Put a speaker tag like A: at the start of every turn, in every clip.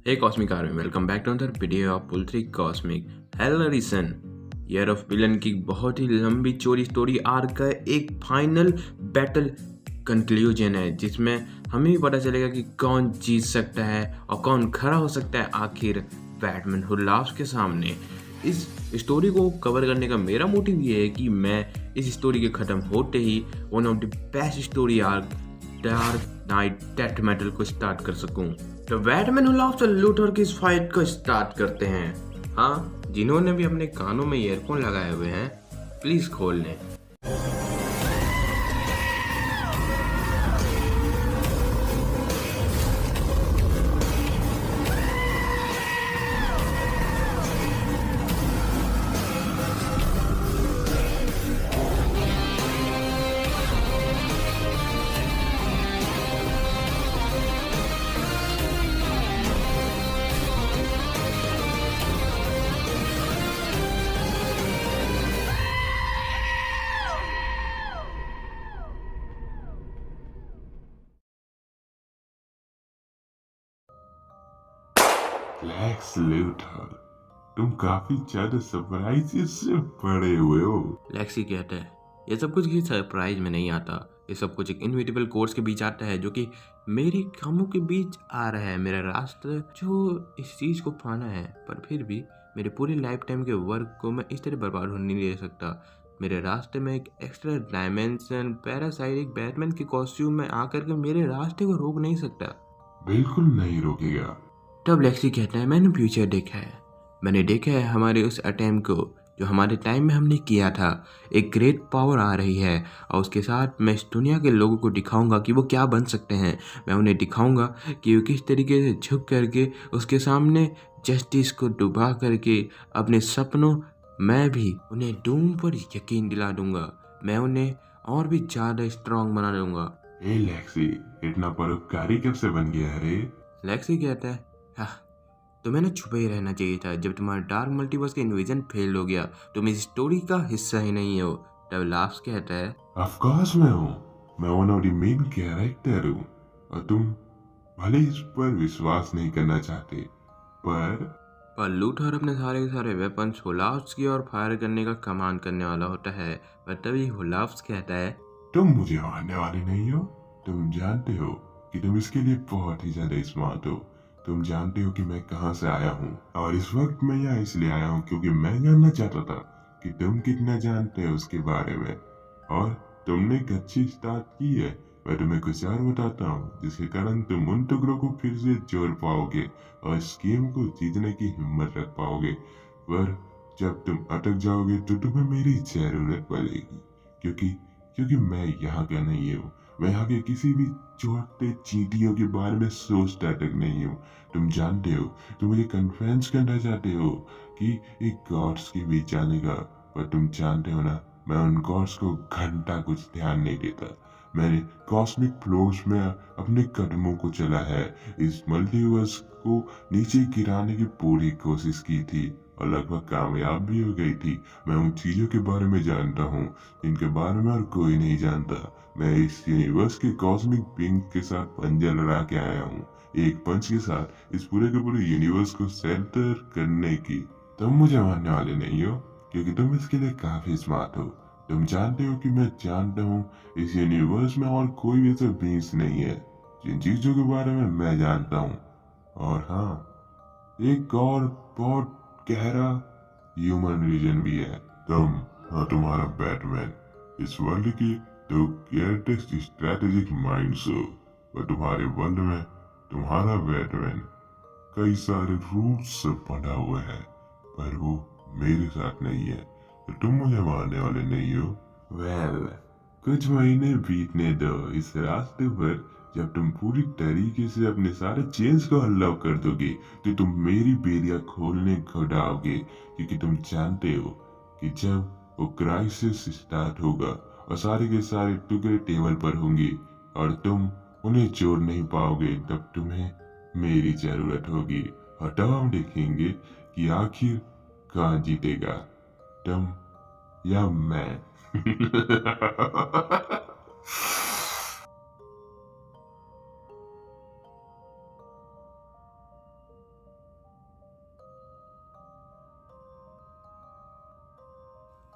A: Hey Cosmic Army, welcome back to another video of Pull 3 Cosmic Hell Reason। Year of villain की बहुत ही लंबी चौड़ी story arc का एक फाइनल बैटल कंक्लूजन है, जिसमें हमें भी पता चलेगा कि कौन जीत सकता है और कौन खड़ा हो सकता है आखिर बैटमैन हु लाव्स के सामने। इस स्टोरी को कवर करने का मेरा मोटिव ये है कि मैं इस स्टोरी के ख़त्म होते ही one of the best story arc Dark Night Death Metal को स्टार्ट कर सकूं। तो बैटमैन हु लव्स लूथर की इस फाइट को स्टार्ट करते हैं। हाँ, जिन्होंने भी अपने कानों में ईयरफोन लगाए हुए हैं प्लीज खोल लें।
B: लेक्स लूथर, तुम काफी ज्यादा सरप्राइज से पड़े हुए हो।
A: लेक्सी कहता है ये सब कुछ किसी सरप्राइज में नहीं आता, ये सब कुछ एक इनविटेबल कोर्स के बीच आता है जो कि मेरे कामों के बीच आ रहा है। मेरा रास्ता जो इस चीज़ को पाना है, पर फिर भी मेरे पूरे लाइफ टाइम के वर्क को मैं इस तरह बर्बाद होने नहीं दे सकता। मेरे रास्ते में एक एक्स्ट्रा डायमेंशन पैरासाइट एक बैटमैन के कॉस्ट्यूम में आकर के मेरे रास्ते को रोक नहीं सकता।
B: बिल्कुल नहीं रोकेगा।
A: तब लेक्सी कहता है मैंने फ्यूचर देखा है, मैंने देखा है हमारे उस अटेम्प्ट को जो हमारे टाइम में हमने किया था। एक ग्रेट पावर आ रही है और उसके साथ मैं इस दुनिया के लोगों को दिखाऊंगा कि वो क्या बन सकते हैं। मैं उन्हें दिखाऊंगा कि वो किस तरीके से झुक करके उसके सामने जस्टिस को डुबा करके अपने सपनों मैं भी उन्हें डूम पर यकीन दिला दूंगा। मैं उन्हें और भी ज़्यादा स्ट्रांग बना दूंगा।
B: ए लेक्सी, इतना परोपकारी कब से बन गया है रे?
A: लेक्सी कहता है हाँ, तुम्हें ना छुपे ही रहना चाहिए था। जब तुम्हारा डार्क मल्टीवर्स का इन्वेजन फेल हो गया तुम इस स्टोरी का हिस्सा ही नहीं हो। तब लाफ्स कहता है
B: ऑफ कोर्स मैं हूँ, मैं one of the main character हूँ और तुम भले इस पर विश्वास नहीं करना चाहते, पर
A: लूथर अपने सारे के सारे वेपन्स हुलाफ्स की ओर फायर करने का कमांड करने वाला होता है। पर तभी हुलाफ्स कहता है
B: तुम मुझे मारने वाले नहीं हो। तुम जानते हो कि तुम इसके लिए बहुत ही ज्यादा स्मार्ट हो। तुम जानते हो कि मैं कहाँ से आया हूँ और इस वक्त मैं यहाँ इसलिए आया हूँ क्योंकि मैं जानना चाहता था कि तुम कितना जानते हो उसके बारे में। और तुमने एक अच्छी स्टार्ट की है। मैं तुम्हें कुछ और बताता हूँ जिसके कारण तुम उन टुकड़ों को फिर से जोड़ पाओगे और इस गेम को जीतने की हिम्मत रख पाओगे। पर जब तुम अटक जाओगे तो तुम्हें मेरी जरूरत पड़ेगी, क्योंकि क्योंकि मैं यहाँ का नहीं हूँ। मैं यहाँ के किसी भी छोटे चींटियों के बारे में सोचता तक नहीं हूँ। तुम जानते हो, तुम मुझे कन्फ्रेंस करना चाहते हो कि एक गॉड्स के बीच जाने का, पर तुम जानते हो ना, मैं उन गॉड्स को घंटा कुछ ध्यान नहीं देता। मैंने कॉस्मिक फ्लोर्स में अपने कदमों को चला है, इस मल्टीवर्स को नीचे गिराने की पूरी कोशिश की थी और लगभग कामयाब भी हो गई थी। मैं उन चीजों के बारे में जानता हूँ जिनके बारे में और कोई नहीं जानता। मैं इस यूनिवर्स के कॉस्मिक बीइंग के साथ पंजा लड़ा के आया हूँ, एक पंच के साथ इस पूरे के पूरे यूनिवर्स को सेंटर करने की। तुम मुझे मानने वाले नहीं हो क्योंकि तुम इसके लिए काफी स्मार्ट हो। तुम जानते हो कि मैं जानता हूँ इस यूनिवर्स में और कोई भी ऐसा बीइंग्स नहीं है जिन चीजों के बारे में मैं जानता हूँ। और हाँ, एक और बहुत गहरा ह्यूमन रीजन भी है। तुम और तुम्हारा बैटमैन इस वर्ल्ड की तो ग्रेटेस्ट स्ट्रेटेजिक माइंड्स हो, पर तुम्हारे वर्ल्ड में तुम्हारा बैटमैन कई सारे रूल्स से बंधा हुआ है, पर वो मेरे साथ नहीं है, तो तुम मुझे मारने वाले नहीं हो। वेल, कुछ महीने बीतने दो इस रास्ते पर। जब तुम पूरी तरीके से अपने सारे चेन्स को अनलॉक कर दोगे तो तुम मेरी बेरिया खोलने को डालोगे, क्योंकि तुम जानते हो कि जब वो क्राइसिस स्टार्ट होगा और सारे के सारे टुकड़े टेबल पर होंगे और तुम उन्हें जोड़ नहीं पाओगे, तब तुम्हें मेरी जरूरत होगी और तब हम देखेंगे कि आखिर कौन जीतेगा, तुम या मैं।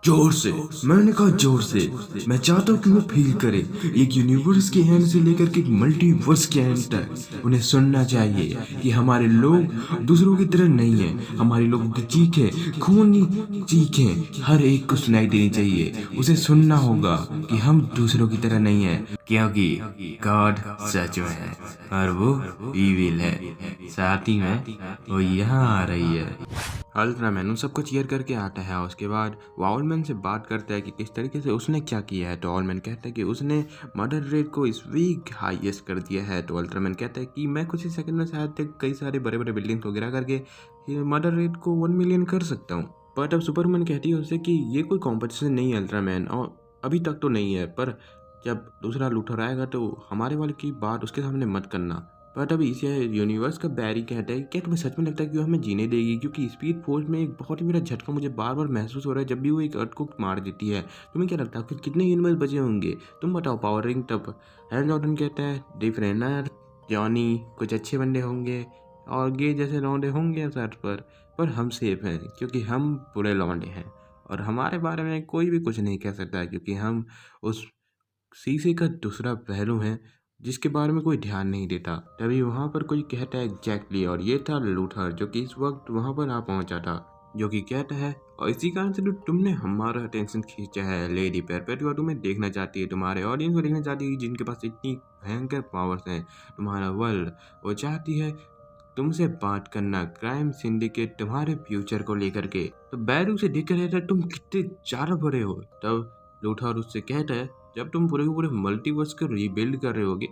A: जोर से, मैंने कहा जोर से। मैं चाहता हूँ कि वो फील करे, एक यूनिवर्स के एंड से लेकर के एक मल्टीवर्स के एंड तक। उन्हें सुनना चाहिए कि हमारे लोग दूसरों की तरह नहीं है। हमारे लोगों की चीखें, खूनी चीखें हर एक को सुनाई देनी चाहिए। उसे सुनना होगा कि हम दूसरों की तरह नहीं है, क्योंकि गॉड सच में है और वो ईविल है। साथ ही में वो यहाँ आ रही है। अल्ट्रामैन उन सबको चीयर करके आता है और उसके बाद वो ऑलमैन से बात करता है कि किस तरीके से उसने क्या किया है। तो ऑलमैन कहता है कि उसने मर्डर रेट को इस वीक हाईएस्ट कर दिया है। तो अल्ट्रामैन कहता है कि मैं कुछ ही सेकंड में शायद तक कई सारे बड़े बड़े बिल्डिंग्स वगैरह करके मर्डर रेट को 1 मिलियन कर सकता हूँ। बट अब सुपरमैन कहती है उससे कि ये कोई कॉम्पिटिशन नहीं है अल्ट्रामैन, और अभी तक तो नहीं है, पर जब दूसरा लूथर आएगा तो हमारे वाले की बात उसके सामने मत करना। बट अभी इसे यूनिवर्स का बैरी कहता है, क्या तुम्हें सच में लगता है कि वो हमें जीने देगी? क्योंकि स्पीड फोर्स में एक बहुत ही मेरा झटका मुझे बार बार महसूस हो रहा है जब भी वो एक अर्थ को मार देती है। तुम्हें क्या लगता है फिर कितने यूनिवर्स बचे होंगे? तुम बताओ पावर रिंग। तब हैल जॉर्डन कहता है, डिफरेनर, जॉनी, कुछ अच्छे बंदे होंगे और गे जैसे लौंडे होंगे इस अर्थ पर हम सेफ हैं क्योंकि हम बुरे लौंडे हैं और हमारे बारे में कोई भी कुछ नहीं कह सकता क्योंकि हम उस शीशे का दूसरा पहलू है जिसके बारे में कोई ध्यान नहीं देता। तभी वहाँ पर कोई कहता है एग्जैक्टली, और ये था लूथर जो कि इस वक्त वहाँ पर आ पहुँचा था, जो कि कहता है और इसी कारण से तो तुमने हमारा अटेंशन खींचा है। लेडी पेरपेटुआ तुम्हें देखना चाहती है, तुम्हारे ऑडियंस को देखना चाहती है जिनके पास इतनी भयंकर पावर्स हैं। तुम्हारा वर्ल्ड वो चाहती है तुमसे बात करना, क्राइम सिंडिकेट तुम्हारे फ्यूचर को लेकर के। तो बैरू से देख कर रहता है तुम कितने ज़्यादा बड़े हो। तब लूथर उससे कहता है जब तुम पूरे के पूरे मल्टीवर्स को रीबिल्ड कर रहे होगे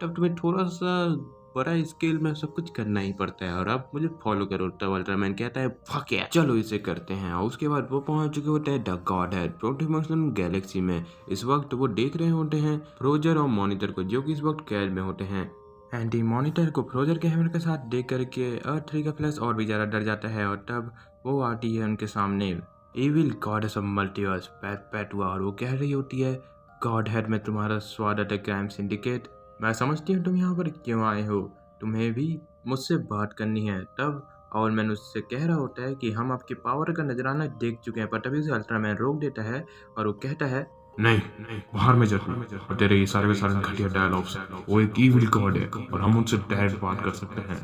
A: तब तुम्हें थोड़ा सा बड़ा स्केल में सब कुछ करना ही पड़ता है और अब मुझे फॉलो करो। तब अल्ट्रामैन कहता है फक या, चलो इसे करते हैं। और उसके बाद वो पहुंच चुके होते हैं द गॉड हेड प्रोटिमोशन गैलेक्सी में। इस वक्त वो देख रहे होते हैं फ्रोजर और मॉनिटर को, जो कि इस वक्त कैद में होते हैं। एंटी मॉनिटर को फ्रोजर के हैमर के साथ देख करके अर्थ 3 का फ्लैश और भी ज़्यादा डर जाता है और तब वो आती है उनके सामने इविल गॉडेस ऑफ मल्टीवर्स पेरपेटुआ, और वो कह रही होती है गॉड हेड में तुम्हारा स्वागत है क्राइम सिंडिकेट। मैं समझती हूँ तुम यहाँ पर क्यों आए हो, तुम्हें भी मुझसे बात करनी है। तब और मैंने उससे कह रहा होता है कि हम आपके पावर का नजराना देख चुके हैं, पर तभी उसे अल्ट्रामैन रोक देता है और वो कहता है
C: नहीं, बाहर में जाती और तेरे ये सारे के सारे घटिया डायलॉग्स, वो एक ईविल गॉड है और हम उनसे डायरेक्ट बात कर सकते हैं।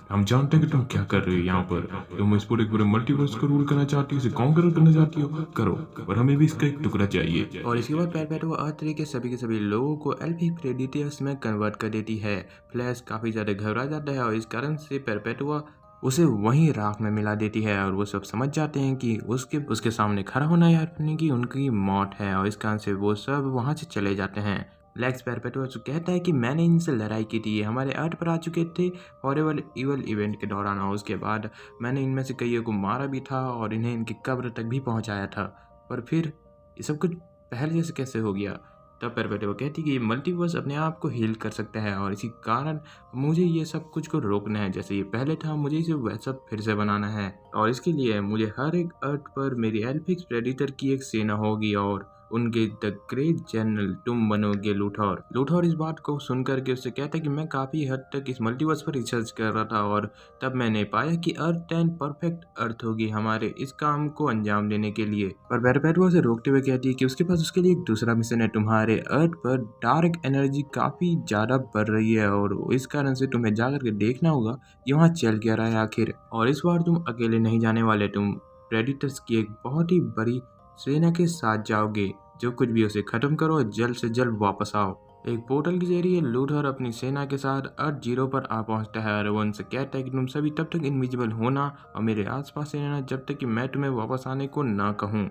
C: हम जानते हैं कि तुम क्या कर रही हो यहाँ पर। तुम इस पूरे पूरे मल्टीवर्स को रूल करना चाहती हो, इसे कॉन्कर करना चाहती हो, करो, पर हमें भी इसका एक टुकड़ा चाहिए।
A: और इसके बाद पेरपेटुआ अर्थ के सभी लोगों को एल्फी प्रेडिटर्स में कन्वर्ट कर देती है। फ्लैश काफ़ी ज़्यादा घबरा जाता है और इस कारण से पेरपेटुआ उसे वहीं राख में मिला देती है और वो सब समझ जाते हैं कि उसके सामने खड़ा होना या अपने की उनकी मौत है, और इस कारण से वो सब वहाँ से चले जाते हैं। लेक्स पेरपेटुआ से कहता है कि मैंने इनसे लड़ाई की थी, ये हमारे अर्थ पर आ चुके थे हॉरिबल इवल इवेंट के दौरान, और उसके बाद मैंने इनमें से कईयों को मारा भी था और इन्हें इनकी कब्र तक भी पहुँचाया था, पर फिर ये सब कुछ पहले जैसे कैसे हो गया? तब पेरपेटुआ कहती कि मल्टीवर्स अपने आप को हील कर सकता है और इसी कारण मुझे ये सब कुछ को रोकना है। जैसे ये पहले था मुझे इसे वैसा फिर से बनाना है, और इसके लिए मुझे हर एक अर्थ पर मेरी एल्फिक्स प्रेडिटर की एक सेना होगी और उनके द ग्रेट जनरल तुम बनोगे लूथर। लूथर इस बात को सुनकर के उससे कहता है कि मैं काफ़ी हद तक इस मल्टीवर्स पर रिसर्च कर रहा था और तब मैंने पाया कि अर्थ 10 परफेक्ट अर्थ होगी हमारे इस काम को अंजाम देने के लिए। पर पेरपेटुआ से रोकते हुए कहती है कि उसके पास उसके लिए एक दूसरा मिशन है। तुम्हारे अर्थ पर डार्क एनर्जी काफ़ी ज़्यादा बढ़ रही है और इस कारण से तुम्हें जाकर के देखना होगा कि वहाँ चल क्या रहा है आखिर, और इस बार तुम अकेले नहीं जाने वाले, तुम प्रेडिटर्स की एक बहुत ही बड़ी सेना के साथ जाओगे। जो कुछ भी उसे खत्म करो और जल्द से जल्द वापस आओ। एक पोर्टल के जरिए लूथर अपनी सेना के साथ अर्थ 0 पर आ पहुंचता है और वो उनसे कहता है कि तुम सभी तब तक इनविजिबल होना और मेरे आसपास रहना जब तक कि मैं तुम्हें वापस आने को ना कहूँ।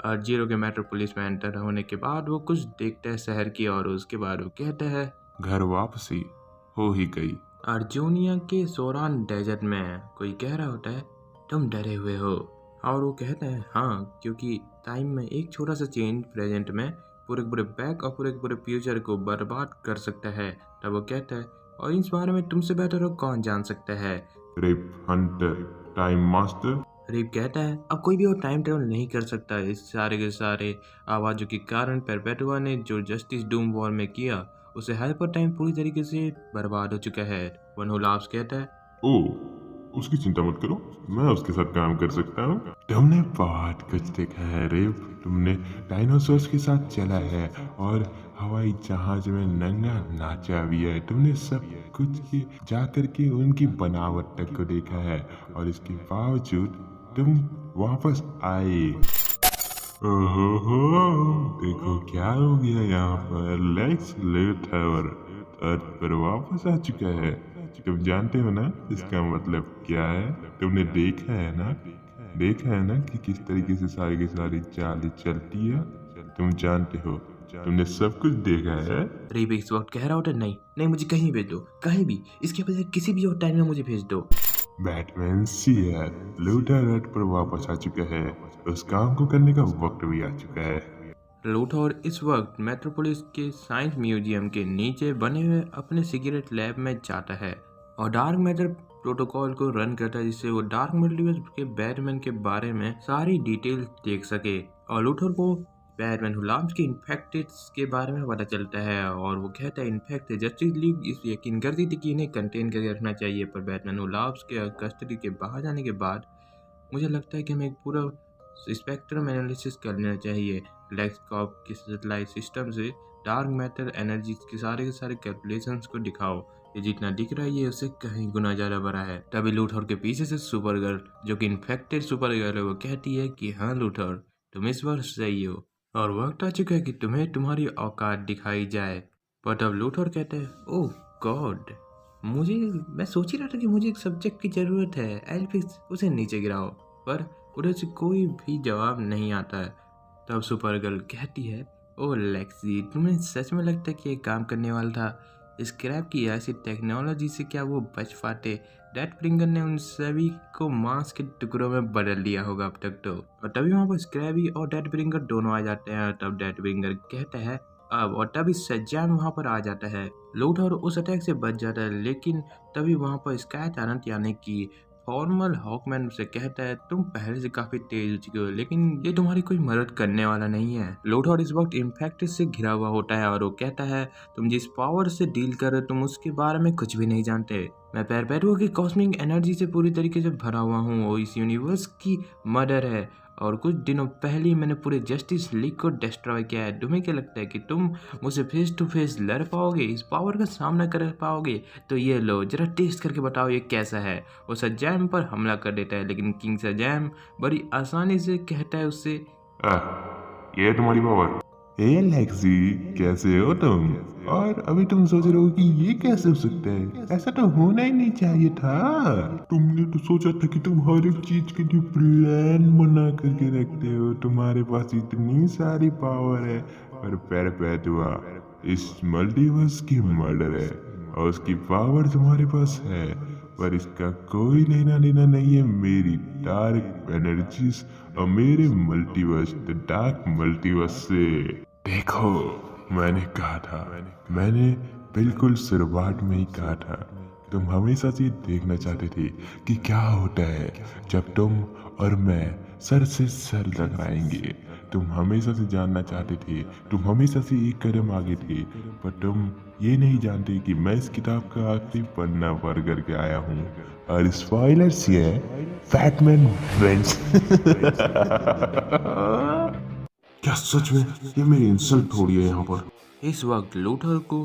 A: अर्थ 0 के मेट्रोपोलिस में एंटर होने के बाद वो कुछ देखता है शहर की, और उसके बाद वो कहता है
B: घर वापसी हो ही गई।
A: अर्जोनिया के सोरान डेजर्ट में कोई कह रहा होता है तुम डरे हुए हो, और वो कहता है हाँ, क्योंकि टाइम में एक छोटा सा चेंज प्रेजेंट में पूरे पूरे बैक और पूरे फ्यूचर को बर्बाद कर सकता है। तब वो कहता है और इस बारे में तुमसे बेहतर और कौन जान सकता है?
B: Rip Hunter Time Master.
A: Rip कहता है अब कोई भी और टाइम ट्रेवल नहीं कर सकता। इस सारे के सारे आवाज़ों के कारण पेरपेटुआ ने जो जस्टिस डूम वॉर में किया उसे हाइपर टाइम पूरी तरीके से बर्बाद हो चुका है। वन हुलाब्स कहता है
B: ओ उसकी चिंता मत करो, मैं उसके साथ काम कर सकता हूँ। तुमने बहुत कुछ देखा है रिप, तुमने डायनासोर्स के साथ चला है और हवाई जहाज में नंगा नाचा भी है। तुमने सब कुछ की जाकर के उनकी बनावट तक को देखा है और इसके बावजूद तुम वापस आए। ओहो, देखो क्या हो गया यहाँ पर। लेक्स लूथर अर्थ पर वापस आ चुका है। तुम जानते हो ना इसका मतलब क्या है? तुमने देखा है ना कि किस तरीके से सारी की सारी चालें चलती है। तुम जानते हो, तुमने सब कुछ देखा है।
A: रिप इस वक्त कह रहा होता नहीं नहीं, मुझे कहीं भेज दो, कहीं भी, इसके बजाय किसी भी और टाइम में मुझे भेज दो।
B: बैटमैन सीयर लूथर अर्थ पर वापस आ चुका है। उस काम को करने का वक्त भी आ चुका है।
A: लूथर इस वक्त मेट्रोपोलिस के साइंस म्यूजियम के नीचे बने हुए अपने सीक्रेट लैब में जाता है और डार्क मैटर प्रोटोकॉल को रन करता है, जिससे वो डार्क मल्टीवर्स के बैटमैन के बारे में सारी डिटेल देख सके। और लूथर को बैटमैन हुलाम्स के इन्फेक्टेड के बारे में पता चलता है और वो कहता है इन्फेक्ट जस्टिस लीग इस यकीन करती थी कि इन्हें कंटेन करके रखना चाहिए, पर बैटमैन हुलाम्स के कस्टडी के बाहर जाने के बाद मुझे लगता है कि हमें एक पूरा स्पेक्ट्रम एनालिसिस कर लेना चाहिए। लेक्स कॉप के सैटेलाइट सिस्टम से डार्क मैटर एनर्जी के सारे कैलकुलेशंस को दिखाओ। ये जितना दिख रहा है ये उससे कहीं गुना ज़्यादा बड़ा है। तभी लूथर के पीछे से सुपर गर्ल, जो कि इन्फेक्टेड सुपर गर्ल है, वो कहती है कि हाँ लूथर, तुम इस बार सही हो और वक्त आ चुका है कि तुम्हें तुम्हारी औकात दिखाई जाए। पर तब लूथर कहते हैं, ओह गॉड, मैं सोच ही रहा था कि मुझे एक सब्जेक्ट की ज़रूरत है, एल्फिक्स उसे नीचे गिराओ, पर उधर से कोई भी जवाब नहीं आता है। तब सुपर गर्ल कहती है, ओ लेक्सी, तुम्हें सच में लगता है कि ये काम करने वाला था? स्क्रैप की ऐसी टेक्नोलॉजी से क्या वो बच पाते? डेथ ब्रिंगर ने उन सभी को मांस के टुकड़ों में बदल दिया होगा अब तक तो। और तभी वहाँ पर स्क्रैबी और डेथ ब्रिंगर दोनों आ जाते हैं। तब डेथ ब्रिंगर कहता है अब, और तभी सज्जान वहाँ पर आ जाता है। लूथर उस अटैक से बच जाता है, लेकिन तभी वहाँ पर स्काई टारंट यानी कि फॉर्मल हॉकमैन उसे कहता है, तुम पहले से काफी तेज हो चुके हो, लेकिन ये तुम्हारी कोई मदद करने वाला नहीं है। लूथर इस वक्त इन्फेक्ट से घिरा हुआ होता है और वो कहता है, तुम जिस पावर से डील कर रहे हो तुम उसके बारे में कुछ भी नहीं जानते। मैं पेरपेटुआ की कॉस्मिक एनर्जी से पूरी तरीके से भरा हुआ हूँ, वो इस यूनिवर्स की मदर है और कुछ दिनों पहले ही मैंने पूरे जस्टिस लीग को डिस्ट्रॉय किया है। तुम्हें क्या लगता है कि तुम मुझसे फेस टू फेस लड़ पाओगे, इस पावर का सामना कर पाओगे? तो ये लो, जरा टेस्ट करके बताओ ये कैसा है। वो सज्जैम पर हमला कर देता है, लेकिन किंग सज्जैम बड़ी आसानी से कहता है उससे,
B: ये है तुम्हारी पावर। हे लेक्सी, कैसे हो तुम? और अभी तुम सोच रहे हो कि ये कैसे हो सकता है? ऐसा तो होना ही नहीं चाहिए था। तुमने तो सोचा था कि तुम हर एक चीज के लिए प्लान बना करके रखते हो, तुम्हारे पास इतनी सारी पावर है, और पेरपेटुआ इस मल्टीवर्स की मर्डर है और उसकी पावर तुम्हारे पास है, पर इसका कोई लेना देना नहीं है मेरी डार्क एनर्जीज और मेरे मल्टीवर्स द डार्क मल्टीवर्स से। देखो, मैंने बिल्कुल शुरुआत में ही कहा था, तुम हमेशा से देखना चाहते थे कि क्या होता है जब तुम और मैं सर से सर टकराएंगे। तुम हमेशा से जानना चाहते थे, तुम हमेशा से एक कदम आगे थे, पर तुम ये नहीं जानते कि मैं इस किताब का आखिरी पन्ना पढ़ करके आया हूँ और स्पॉयलर्स ये है, बैटमैन विंस।
C: क्या सच में? ये मेरी इंसल्ट थोड़ी है यहाँ पर।
A: इस वक्त लूथर को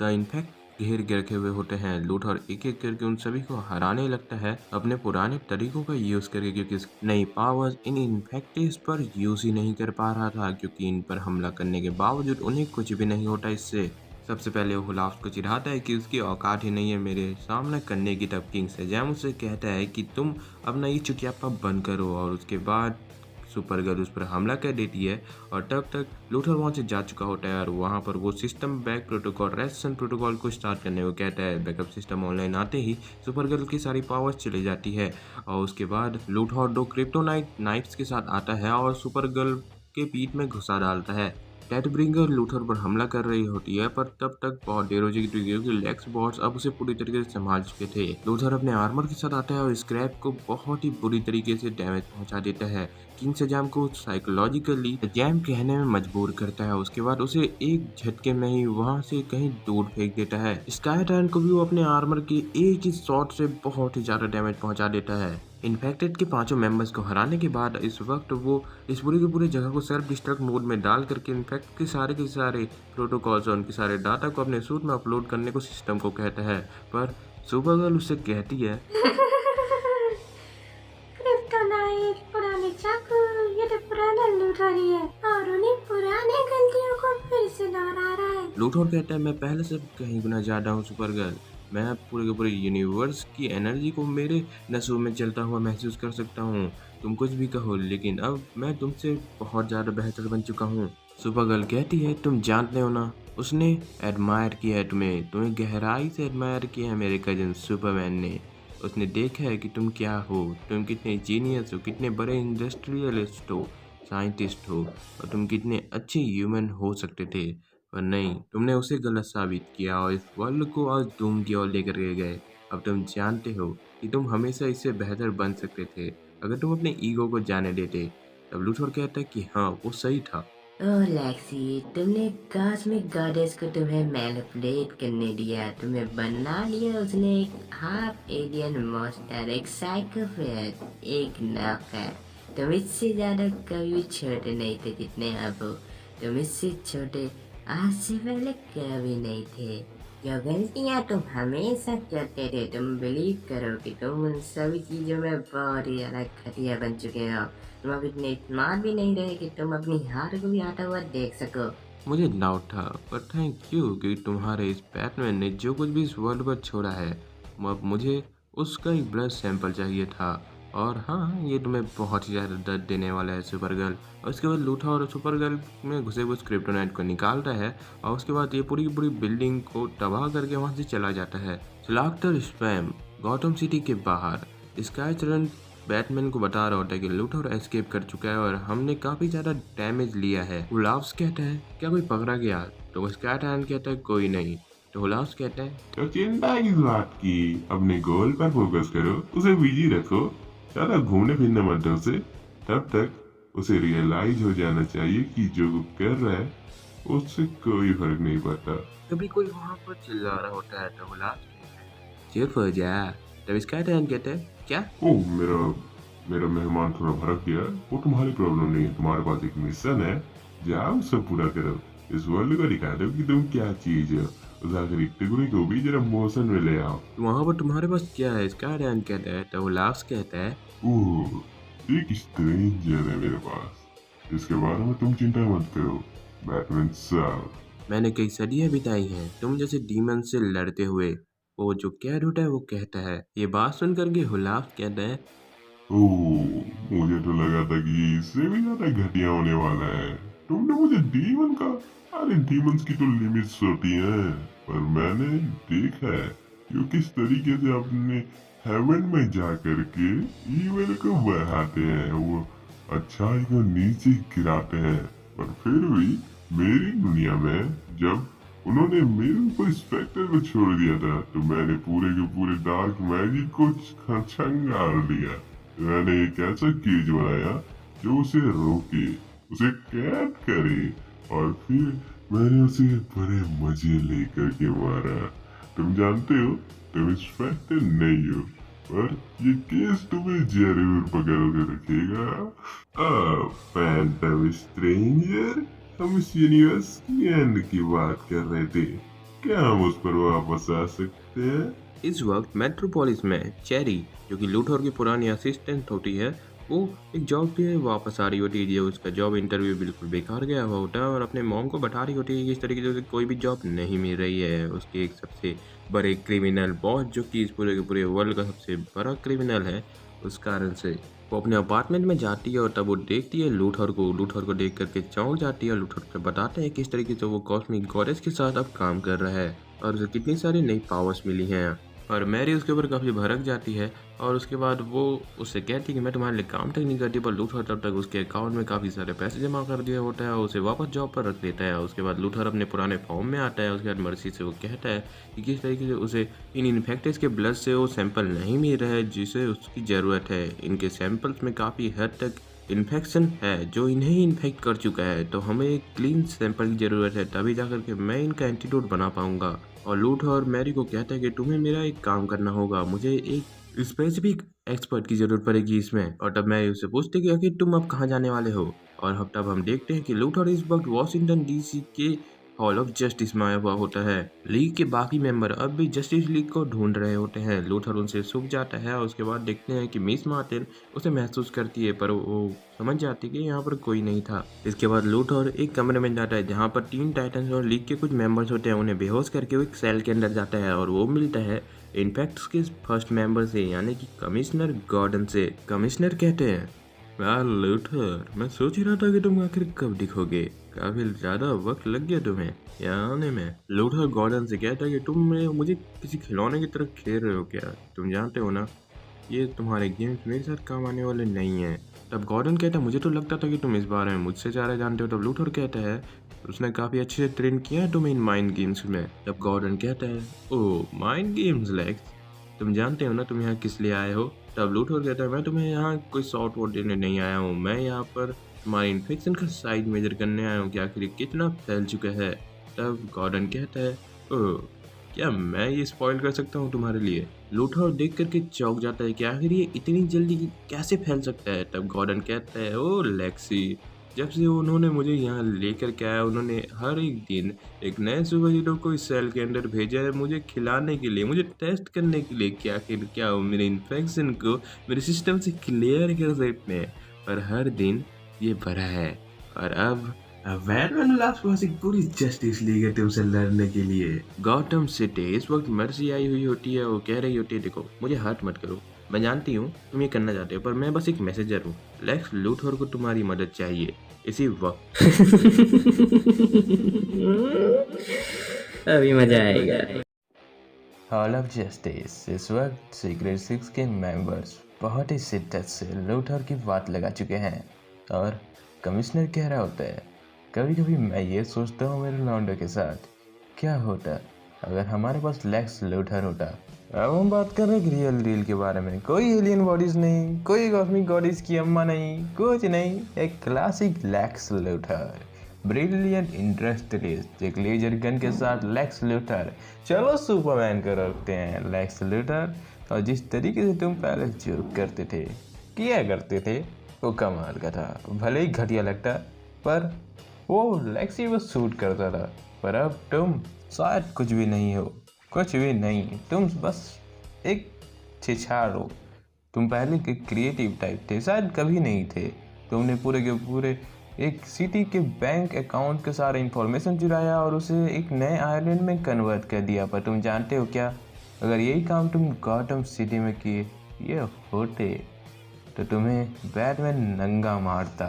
A: द इन्फेक्ट घेर के रखे हुए होते हैं। लूथर एक एक करके उन सभी को हराने लगता है अपने पुराने तरीकों का यूज करके, क्योंकि नई पावर्स इन इन्फेक्टेड पर यूज ही नहीं कर पा रहा था, क्योंकि इन पर हमला करने के बावजूद उन्हें कुछ भी नहीं होता इससे। सबसे पहले वो हुलाफ्स को चिढ़ाता है कि उसकी औकात ही नहीं है मेरे सामना करने की। तब किंग सैजाम उसे कहता है कि तुम अपना ये चुतियापा बंद करो, और उसके बाद सुपर गर्ल उस पर हमला कर देती है। और तब तक लूथर वहाँ से जा चुका होता है और वहाँ पर वो system back protocol ration protocol को स्टार्ट करने को कहता है। बैकअप सिस्टम ऑनलाइन आते ही सुपर गर्ल की सारी पावर्स चली जाती है और उसके बाद लूथर 2 क्रिप्टोनाइट नाइफ्स के साथ आता है और सुपर गर्ल के पीठ में घुसा डालता है। डेथब्रिंगर लूथर पर हमला कर रही होती है, पर तब तक बहुत देर हो चुकी थी क्योंकि लेक्स बॉट्स अब उसे पूरी तरीके से संभाल चुके थे। लूथर अपने आर्मर के साथ आता है और स्क्रैप को बहुत ही बुरी तरीके से डैमेज पहुंचा देता है। किंग शजाम को साइकोलॉजिकली शजाम कहने में मजबूर करता है। उसके बाद उसे एक झटके में ही वहां से कहीं दूर फेंक देता है। स्काई टायरन को भी वो अपने आर्मर के एक ही शॉट से बहुत ही ज्यादा डैमेज पहुंचा देता है। इन्फेक्टेड के 5 मेंबर्स को हराने के बाद इस वक्त वो इस पूरी की पूरी जगह को सेल्फ डिस्ट्रक्ट मोड में डाल करके इन्फेक्ट के सारे प्रोटोकॉल्स और उनके सारे डाटा को अपने सूट में अपलोड करने को सिस्टम को कहता है। पर सुपरगर्ल उससे कहती है
D: क्रिप्टोनाइट पुराने चाकू, ये तो पुराना लूथर ही है और उन्हीं पुराने गलतियों को फिर से दोहरा रहा है।
A: लूथर कहता है मैं पहले से कहीं गुना ज्यादा हूँ सुपरगर्ल। मैं पूरे के पूरे यूनिवर्स की एनर्जी को मेरे नसों में चलता हुआ महसूस कर सकता हूँ। तुम कुछ भी कहो, लेकिन अब मैं तुमसे बहुत ज़्यादा बेहतर बन चुका हूँ। सुपरगर्ल कहती है तुम जानते हो ना, उसने एडमायर किया है तुम्हें गहराई से एडमायर किया है मेरे कजन सुपरमैन ने। उसने देखा है कि तुम क्या हो, तुम कितने जीनियस हो, कितने बड़े इंडस्ट्रियलिस्ट हो, साइंटिस्ट हो, और तुम कितने अच्छे ह्यूमन हो सकते थे। पर नहीं, तुमने उसे गलत साबित किया और इस वर्ल्ड को आज डूम की ओर लेकर के गए। अब तुम जानते हो कि तुम हमेशा इससे बेहतर बन सकते थे अगर तुम अपने ईगो को जाने देते। तब लूथर कहता है कि हाँ, वो सही था।
E: ओह लेक्सी, तुमने कॉस्मिक गॉडेस को तुम्हें मैनिपुलेट करने दिया, तुम्हें बना लिया उसने एक हाफ एलियन मॉन्स्टर, एक साइकोपैथ, एक नौकर। तुम इससे ज्यादा कभी छोटे नहीं थे जितने अब हो। तुम इससे छोटे आज से पहले कभी नहीं थे। जो गलतियाँ तुम हमेशा करते थे, तुम बिलीव करो कि तुम उन सभी चीजों में बहुत ही ज्यादा घटिया बन चुके हो। तुम अब इतने स्मार्ट भी नहीं रहे कि तुम अपनी हार को भी आता हुआ देख सको।
A: मुझे डाउट था, पर थैंक यू कि तुम्हारे इस बैटमैन ने जो कुछ भी इस वर्ल्ड पर छोड़ा है, अब मुझे उसका एक ब्लड सैंपल चाहिए था। और हाँ, ये तुम्हें बहुत ही ज़्यादा दर्द देने वाला है सुपरगर्ल। और उसके बाद लूथर और सुपरगर्ल में घुसे हुए क्रिप्टोनाइट को निकालता है और उसके बाद ये पूरी की पूरी बिल्डिंग को तबाह करके वहाँ से चला जाता है। स्लाक्टर स्पैम गॉथम सिटी के बाहर स्काई चरण बैटमैन को बता रहा होता है कि लूथर एस्केप कर चुका है और हमने काफी ज्यादा डैमेज लिया है। हुलाफ्स कहता है क्या कोई पकड़ा गया? तो स्काई टायरन कहता है कोई नहीं। तो हुलाफ्स कहता है
B: तो चिंता किस बात की, अपने गोल पर फोकस करो, उसे बिजी रखो, ज्यादा घूमने फिरने मत दो उसे। तब तक उसे रियलाइज हो जाना चाहिए कि जो वो कर रहा है उससे कोई फर्क नहीं पड़ता।
A: कभी कोई वहाँ पर चिल्ला रहा होता है तो हुलाफ्स चुप हो जा। तब स्काई टायरन कहता है क्या?
B: ओह, मेरा मेहमान थोड़ा भड़क गया। वो तुम्हारी प्रॉब्लम नहीं है, तुम्हारे पास एक मिशन है, जाओ उसे पूरा करो। इस वर्ल्ड को दिखा दो कि तुम क्या चीज हो। उस आखिरी टुकड़े को भी जरा मोशन में ले आओ।
A: वहाँ पर तुम्हारे पास क्या है? स्काई टायरन कहता है। तो हुलाफ्स कहता है
B: ओह, एक स्ट्रेंजर है मेरे पास, इसके बारे में तुम चिंता मत करो बैटमैन साहब।
A: मैंने कई सदियां बिताई हैं तुम जैसे डीमन से लड़ते हुए। वो जो कह होता है वो कहता है। ये बात सुन करके हुलाफ कहता है
B: ओह, मुझे तो लगा था कि इससे भी ज्यादा घटिया होने वाला है। तुमने मुझे डीमन का, अरे डीमंस की तो लिमिट्स होती हैं, पर मैंने देखा है कि वो किस तरीके से अपने हेवन में जा करके ईविल को बढ़ाते हैं, वो अच्छाई को नीचे गिराते हैं। पर फिर भी मेरी दुनिया में जब उन्होंने मेरे ऊपर स्पेक्टर को छोड़ दिया था तो मैंने पूरे के पूरे डार्क मैजिक को छंगाल दिया। मैंने एक ऐसा केज बनाया जो उसे रोके, उसे कैद करे, और फिर मैंने उसे बड़े मजे लेकर के मारा। तुम जानते हो तुम इंस्पेक्टर नहीं हो, पर ये केस तुम्हें जरूर पकड़ के रखेगा। फैंटम स्ट्रेंजर, हम इस यूनिवर्स की एंड की बात कर रहे थे, क्या हम उस पर वापस आ सकते हैं?
A: इस वक्त मेट्रोपोलिस में चेरी जो कि लूथर की पुरानी असिस्टेंट होती है, वो एक जॉब पे वापस आ रही होती है। जो उसका जॉब इंटरव्यू बिल्कुल बेकार गया हुआ होता है और अपने मॉम को बता रही होती है कि इस तरीके से उसे कोई भी जॉब नहीं मिल रही है। उसके एक सबसे बड़े क्रिमिनल बॉस जो कि इस पूरे के पूरे वर्ल्ड का सबसे बड़ा क्रिमिनल है, उस कारण से वो अपने अपार्टमेंट में जाती है और तब वो देखती है लूथर को देख करके चौंक जाती है। लूथर को बताते हैं किस तरीके से वो कॉस्मिक गॉडेस के साथ अब काम कर रहा है और उसे कितनी सारी नई पावर्स मिली हैं। और मैरी उसके ऊपर काफ़ी भड़क जाती है और उसके बाद वो उससे कहती है कि मैं तुम्हारे लिए काम तक नहीं करती, पर लूथर तब तक उसके अकाउंट में काफ़ी सारे पैसे जमा कर दिया होता है और उसे वापस जॉब पर रख देता है। उसके बाद लूथर अपने पुराने फॉर्म में आता है। उसके बाद मर्सी से वो कहता है कि किस तरीके से उसे इन इन्फेक्टेड के ब्लड से वो सैंपल नहीं मिल रहा है जिसे उसकी ज़रूरत है। इनके सैंपल्स में काफ़ी हद तक इन्फेक्शन है जो इन्हें इन्फेक्ट कर चुका है, तो हमें एक क्लीन सैंपल की ज़रूरत है, तभी जाकर के मैं इनका एंटीडोट बना पाऊंगा। और लूथर और मैरी को कहता है कि तुम्हें मेरा एक काम करना होगा, मुझे एक स्पेसिफिक एक्सपर्ट की ज़रूरत पड़ेगी इसमें। और तब मैरी उससे पूछती कि आखिर तुम अब कहाँ जाने वाले हो। और तब हम देखते हैं कि लूथर इस वक्त वॉशिंगटन DC के हॉल ऑफ जस्टिस में आया हुआ होता है। लीग के बाकी मेंबर अब भी जस्टिस लीग को ढूंढ रहे होते हैं। लूथर उनसे सूख जाता है और उसके बाद देखते हैं कि मिस मार्टिन उसे महसूस करती है, पर वो समझ जाती है कि यहाँ पर कोई नहीं था। इसके बाद लूथर एक कमरे में जाता है जहाँ पर टीन टाइटन्स और लीग के कुछ मेंबर्स होते हैं। उन्हें बेहोश करके वो एक सेल के अंदर जाता है और वो मिलता है इन्फेक्ट्स के फर्स्ट मेंबर से, यानी कि कमिश्नर गॉर्डन से। कमिश्नर कहते हैं, यार लूथर, मैं सोच ही रहा था कि तुम आखिर कब दिखोगे, काफी ज्यादा वक्त लग गया तुम्हें यहाँ आने में। लूथर गॉर्डन से कहता है कि तुम मुझे किसी खिलौने की तरह खेल रहे हो क्या, तुम जानते हो ना ये तुम्हारे गेम्स मेरे साथ काम आने वाले नहीं हैं। तब गॉर्डन कहता है, मुझे तो लगता था कि तुम इस बारे में मुझसे ज़्यादा जानते हो। तब लूथर कहता है, उसने काफ़ी अच्छे से ट्रेन किया है तुम्हें इन माइंड गेम्स में। तब गॉर्डन कहता है, ओह माइंड गेम्स लेक्स, तुम जानते हो ना तुम यहाँ किस लिए आए हो। तब लूथर कहता है, मैं तुम्हें यहाँ कोई शॉर्ट वोट देने नहीं आया हूँ, मैं यहाँ पर तुम्हारे इन्फेक्शन का साइज मेजर करने आया हूँ कि आखिर कितना फैल चुका है। तब गॉर्डन कहता है, ओह क्या मैं ये स्पॉइल कर सकता हूँ तुम्हारे लिए। लूथर देख करके चौंक जाता है कि आखिर ये इतनी जल्दी कैसे फैल सकता है। तब गॉर्डन कहता है, ओ लेक्सी, जब से उन्होंने मुझे यहाँ लेकर के आया, उन्होंने हर एक दिन एक नए सुपर हीरो को इस सेल के अंदर भेजा है मुझे खिलाने के लिए, मुझे टेस्ट करने के लिए कि आखिर क्या वो मेरे इन्फेक्शन को मेरे सिस्टम से क्लियर कर सकते हैं। पर हर दिन ये बढ़ा है और अब बैटमैन लास्ट पास एक पूरी जस्टिस लीग है तुमसे लड़ने के लिए। गॉथम सिटी इस वक्त मर्सी आई हुई होती है। वो कह रही होती है, देखो मुझे हर्ट मत करो, मैं जानती हूँ तुम ये करना चाहते हो, पर मैं बस एक मैसेजर हूँ। लेक्स लूथर को तुम्हारी मदद चाहिए इसी वक्त।
E: अभी मजा आएगा।
A: हॉल ऑफ जस्टिस इस वक्त सीक्रेट सिक्स के मेंबर्स बहुत ही शिद्दत से लूथर की बात लगा चुके हैं और कमिश्नर कह रहा होता है, कभी कभी मैं ये सोचता हूँ मेरे लॉन्डो के साथ क्या होता अगर हमारे पास लेक्स लूथर होता। अब हम बात कर रहे हैं रियल डील के बारे में। कोई एलियन बॉडीज नहीं, कोई कॉस्मिक गॉडीज की अम्मा नहीं, कुछ नहीं, एक classic Lex Luthor, brilliant industrialist, एक लेजर गन के साथ लेक्स लूथर। चलो सुपरमैन को रखते हैं लेक्स लूथर। और जिस तरीके से तुम पहले जोक करते थे, किया करते थे, वो कमाल का था। भले ही घटिया लगता पर वो लेक्सी वो सूट करता था। पर अब तुम शायद कुछ भी नहीं हो, कुछ भी नहीं, तुम बस एक छिछाड़ हो। तुम पहले के क्रिएटिव टाइप थे, शायद कभी नहीं थे। तुमने पूरे के पूरे एक सिटी के बैंक अकाउंट के सारे इंफॉर्मेशन चुराया और उसे एक नए आइलैंड में कन्वर्ट कर दिया। पर तुम जानते हो क्या, अगर यही काम तुम गॉथम सिटी में किए ये होते तो तुम्हें बैटमैन नंगा मारता।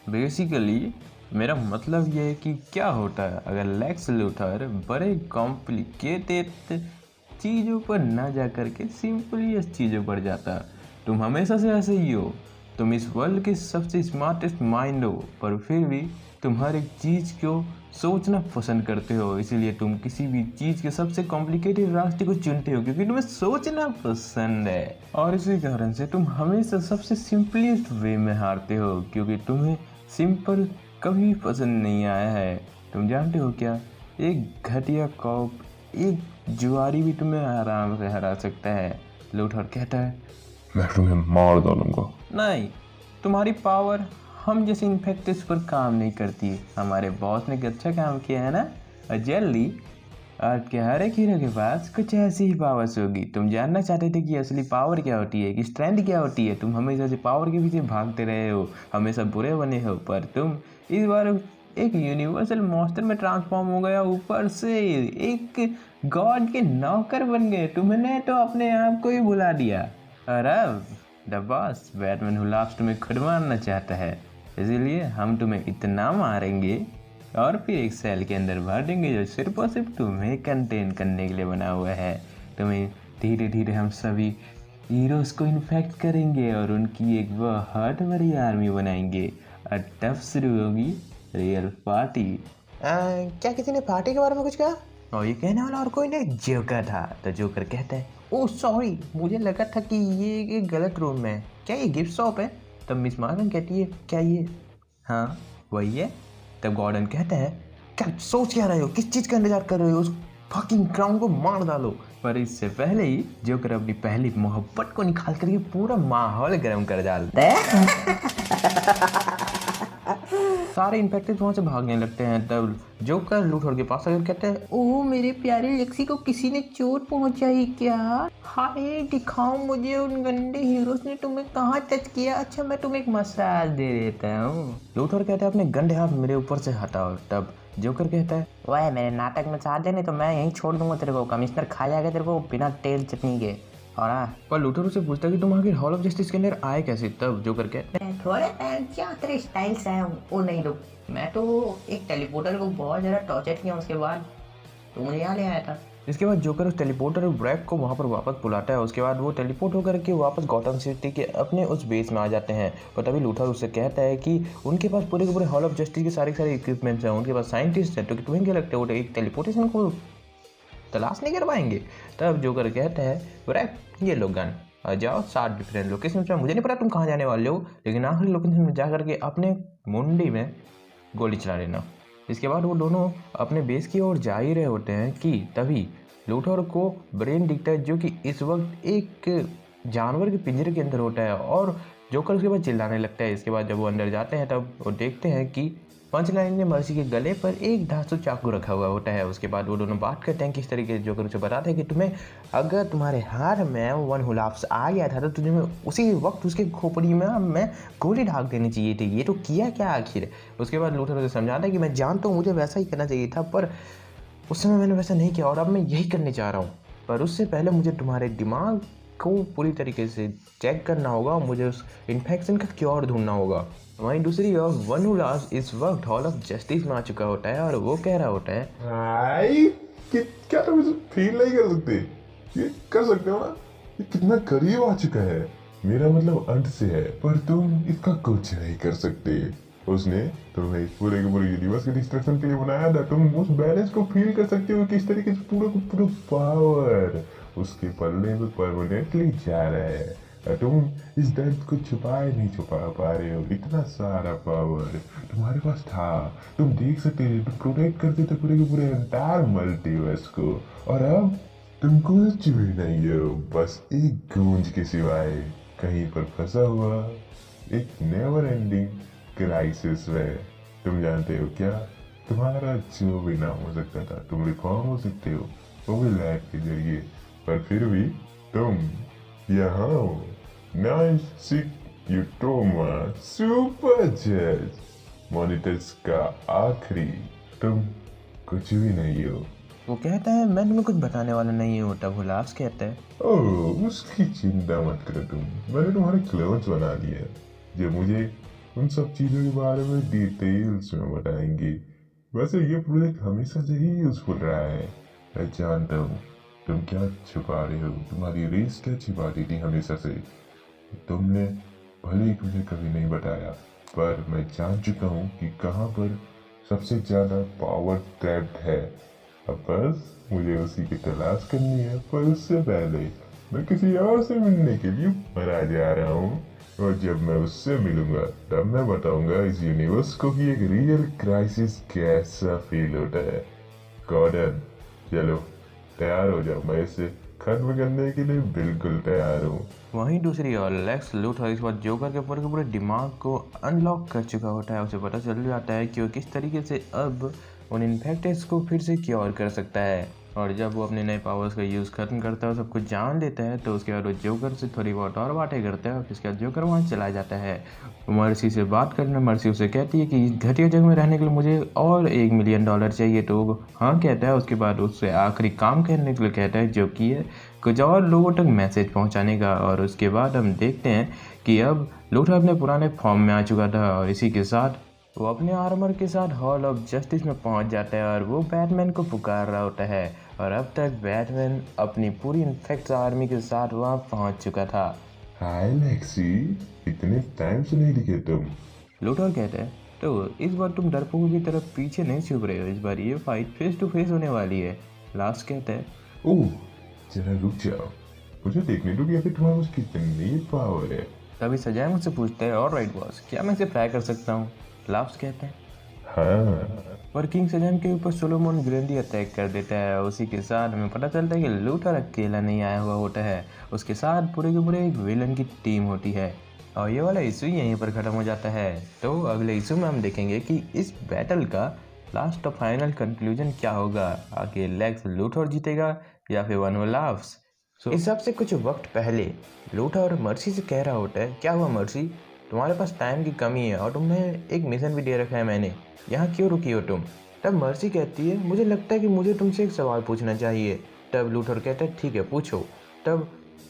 A: बेसिकली मेरा मतलब ये है कि क्या होता है अगर लेक्स लूथर बड़े कॉम्प्लिकेटेड चीज़ों पर ना जा कर के सिंपलीस्ट चीज़ों पर जाता। तुम हमेशा से ऐसे ही हो, तुम इस वर्ल्ड के सबसे स्मार्टेस्ट माइंड हो, पर फिर भी तुम हर एक चीज़ को सोचना पसंद करते हो। इसीलिए तुम किसी भी चीज़ के सबसे कॉम्प्लिकेटेड रास्ते को चुनते हो क्योंकि तुम्हें सोचना पसंद है। और इसी कारण से तुम हमेशा सबसे सिंपलेस्ट वे में हारते हो क्योंकि तुम्हें सिंपल कभी पसंद नहीं आया है। तुम जानते हो क्या, एक घटिया कॉप, एक जुआरी भी तुम्हें आराम से हरा सकता है। लूथर कहता है,
B: मैं तुम्हें मार दूंगा।
A: नहीं, तुम्हारी पावर हम जैसे इन्फेक्टेड पर काम नहीं करती। हमारे बॉस ने अच्छा काम किया है ना, और जल्दी आपके हर एक हीरो के पास कुछ ऐसी ही पावर्स होगी। तुम जानना चाहते थे कि असली पावर क्या होती है, कि स्ट्रेंथ क्या होती है। तुम हमेशा से पावर के पीछे भागते रहे हो, हमेशा बुरे बने हो, पर तुम इस बार एक यूनिवर्सल मॉन्स्टर में ट्रांसफॉर्म हो गया, ऊपर से एक गॉड के नौकर बन गए। तुमने तो अपने आप को ही भुला दिया। और अब the boss Batman who loves तुम्हें खुद मारना चाहता है, इसीलिए हम तुम्हें इतना मारेंगे और फिर एक सेल के अंदर भर देंगे जो सिर्फ और सिर्फ तुम्हें कंटेन करने के लिए बना हुआ है। तुम्हें धीरे धीरे हम सभी हीरोज को इन्फेक्ट करेंगे और उनकी एक बहुत बड़ी आर्मी बनाएंगे और तब शुरू होगी रियल पार्टी।
F: क्या किसी ने पार्टी के बारे में कुछ कहा? और ये कहने वाला और कोई नहीं, जोकर था। तो जोकर कहता है, ओह सॉरी, मुझे लगा था कि ये एक गलत रूम है। क्या ये गिफ्ट शॉप है? तब मिस मार्गन कहती है, क्या ये? हाँ वही है। तब गॉर्डन कहता है, क्या सोच क्या रहे हो, किस चीज़ का इंतजार कर रहे हो, उस फकिंग क्राउन को मार डालो। पर इससे पहले ही जोकर अपनी पहली मोहब्बत को निकाल करके पूरा माहौल गर्म कर डालता है। सारे इन्फेक्टेड वहाँ से भागने लगते हैं। तब जोकर लूथर के पास आकर कहते हैं, ओह मेरे प्यारे लेक्सी को किसी ने चोट पहुँचाई क्या? हाय दिखाओ मुझे उन गंदे हीरोज ने तुम्हें कहाँ टच किया। अच्छा मैं तुम्हें एक मसाज दे देता हूँ। लूथर कहता है, अपने गंदे हाथ मेरे ऊपर से हटाओ। तब जोकर कहता है, वह मेरे नाटक में साथ देने तो मैं यहीं छोड़ दूंगा तेरे को, कमिश्नर खा जाएगा तेरे को बिना तेल चटनी के। और पर लूथर उससे पूछता है कि तुम आखिर हॉल ऑफ जस्टिस के अंदर आए कैसे? तब जोकर कहते हैं, थोड़े क्या तेरे स्टाइल से आया हूँ। ओ नहीं रुक, मैं तो एक टेलीपोर्टर को बहुत ज़्यादा टॉर्चर किया, उसके बाद तो मुझे यहाँ ले आया था। इसके बाद जोकर उस टेलीपोर्टर ब्रैक को वहाँ पर वापस बुलाता है। उसके बाद वो टेलीपोर्ट होकर के वापस गॉथम सिटी के अपने उस बेस में आ जाते हैं। और तभी लूथर उससे कहता है कि उनके पास पूरे के पूरे हॉल ऑफ जस्टिस के सारे इक्विपमेंट्स हैं, उनके पास साइंटिस्ट हैं, तो तुम्हें क्या लगता है वो एक टेलीपोर्टेशन को तलाश नहीं कर पाएंगे? तब जोकर कहता है, ब्रैक ये लो गन, जाओ 7 डिफरेंट लोकेशन पे, मुझे नहीं पता तुम कहाँ जाने वाले हो, लेकिन आखिरी लोकेशन में जा करके अपने मुंडी में गोली चला लेना। इसके बाद वो दोनों अपने बेस की ओर जा ही रहे होते हैं कि तभी लूथर को ब्रेन दिखता है, जो कि इस वक्त एक जानवर के पिंजरे के अंदर होता है। और जोकर उसके बाद चिल्लाने लगता है। इसके बाद जब वो अंदर जाते हैं तब वो देखते हैं कि पंचलाइन ने मर्सी के गले पर एक धांसू चाकू रखा हुआ होता है। उसके बाद वो दोनों बात करते हैं किस तरीके से। जोकर उसे बताते हैं कि तुम्हें अगर तुम्हारे हाथ में वन हुलाफ्स आ गया था तो तुम्हें उसी वक्त उसके खोपड़ी में मैं गोली ढाक देनी चाहिए थी, ये तो किया क्या आखिर? उसके बाद लूथर उसे समझाता है कि मैं जानता हूँ मुझे वैसा ही करना चाहिए था, पर उस समय मैंने वैसा नहीं किया और अब मैं यही करने जा रहा हूँ। पर उससे पहले मुझे तुम्हारे दिमाग को पूरी तरीके से चेक करना होगा और मुझे उस इन्फेक्शन का क्योर ढूंढना होगा। वहीं दूसरी ओर वन हुलास इस वक्त हॉल ऑफ जस्टिस में आ चुका होता है और वो कह रहा होता है,
B: क्या तुम इसे फील नहीं कर सकते? ये कर सकते हो ना? ये कितना करीब आ चुका है, मेरा मतलब अंत से है, पर तुम इसका कुछ नहीं कर सकते। उसने तुम्हें पूरे के पूरे यूनिवर्स के डिस्ट्रक्शन के लिए बनाया था। तुम उस बैलेंस को फील कर सकते हो किस तरीके से पूरा का पूरा पावर उसके पल्ले में परमानेंटली जा रहा है। तुम इस दर्द को नहीं छुपा पा रहे हो। इतना सारा पावर तुम्हारे पास था, तुम देख सकते थे, तुम प्रोटेक्ट करते थे पूरे के पूरे एंटायर मल्टीवर्स को, और अब तुम कुछ भी नहीं हो, बस एक गूंज के सिवाय कहीं पर फंसा हुआ एक नेवर एंडिंग क्राइसिस में। तुम जानते हो क्या? तुम्हारा जो भी नाम हो सकता था, तुम रिफॉर्म हो सकते हो वो भी लैब के जरिए, पर फिर भी तुम यहाँ हो। नाइसिक यूटोमा सुपर जज मॉनिटर्स का आखिरी, तुम कुछ भी नहीं हो।
F: वो कहता है, मैं तुम्हें कुछ बताने वाला नहीं हूँ। तब हुलास कहता है,
B: ओह उसकी चिंता मत करो तुम, मैंने तुम्हारे क्लोन्स बना दिए जो मुझे उन सब चीज़ों के बारे में डिटेल्स में बताएंगे। वैसे ये प्रोजेक्ट हमेशा से ही यूजफुल रहा है। मैं जानता हूँ तुम क्या छुपा रहे हो, तुम्हारी रेस क्या छिपाती थी हमेशा से। तुमने भले ही मुझे कभी नहीं बताया, पर मैं जान चुका हूँ कि कहाँ पर सबसे ज़्यादा पावर ट्रैप्ड है। अब बस मुझे उसी की तलाश करनी है, पर उससे पहले मैं किसी और से मिलने के लिए मरा जा रहा हूँ, और जब मैं उससे मिलूंगा तब मैं बताऊंगा इस यूनिवर्स को कि एक रियल क्राइसिस कैसा फील होता है। गॉर्डन चलो तैयार हो जाओ, मैं इसे खत्म करने के लिए बिल्कुल तैयार हूँ।
F: वहीं दूसरी ओर लेक्स लूथर इस बार जोकर के पूरे दिमाग को अनलॉक कर चुका होता है। उसे पता चल जाता है कि वो किस तरीके से अब उन इन्फेक्टेड्स को फिर से क्योर कर सकता है। और जब वो अपने नए पावर्स का यूज़ खत्म करता है, सब कुछ जान लेता है, तो उसके बाद वो जोकर से थोड़ी बहुत और बातें करता है और उसके बाद जोकर वहाँ चला जाता है मर्सी से बात करना। मर्सी उसे कहती है कि घटिया जगह में रहने के लिए मुझे और $1 मिलियन चाहिए, तो वो हाँ कहता है। उसके बाद उससे आखिरी काम करने के लिए कहता है, जो कि है कुछ और लोगों तक मैसेज पहुँचाने का। और उसके बाद हम देखते हैं कि अब लूथर अपने पुराने फॉर्म में आ चुका था और इसी के साथ वो अपने आर्मर के साथ हॉल ऑफ जस्टिस में पहुंच जाता है और वो बैटमैन को पुकार रहा होता है। और अब तक बैटमैन अपनी पूरी इन्फेक्ट आर्मी के साथ वहाँ पहुँच चुका था।
B: हाय लेक्सी, इतने टाइम से नहीं दिखे तुम।
F: लूथर कहते हैं तो इस बार तुम डरपोकों की तरफ पीछे नहीं छुप रहे हो, इस बार ये फाइट फेस टू फेस होने वाली है। लास्ट कहते हैं
B: ओह, जरा रुक जाओ, मुझे देखने दो कि अभी तुम्हारे पास कितनी पावर है।
F: तभी सजाए मुझसे पूछते हैं ऑलराइट बॉस, क्या मैं इसे ट्राई कर सकता हूँ। लास्ट कहते हैं
B: हाँ,
F: पर किंग सजाम के ऊपर सोलोमन ग्रेंडी अटैक कर देता है। उसी के साथ हमें पता चलता है कि लूथर अकेला नहीं आया हुआ होता है, उसके साथ पूरे के पूरे एक विलन की टीम होती है। और ये वाला इशू यहीं पर ख़त्म हो जाता है। तो अगले इशू में हम देखेंगे कि इस बैटल का लास्ट और फाइनल कंक्लूजन क्या होगा। आगे लेक्स लूथर जीतेगा या फिर वन विल लाव्स। इस सबसे कुछ वक्त पहले लूथर मर्सी से कह रहा होता है, क्या हुआ मर्सी, तुम्हारे पास टाइम की कमी है और तुम्हें एक मिशन भी दे रखा है मैंने, यहाँ क्यों रुकी हो तुम। तब मर्सी कहती है, मुझे लगता है कि मुझे तुमसे एक सवाल पूछना चाहिए। तब लूथर कहता है, ठीक है पूछो। तब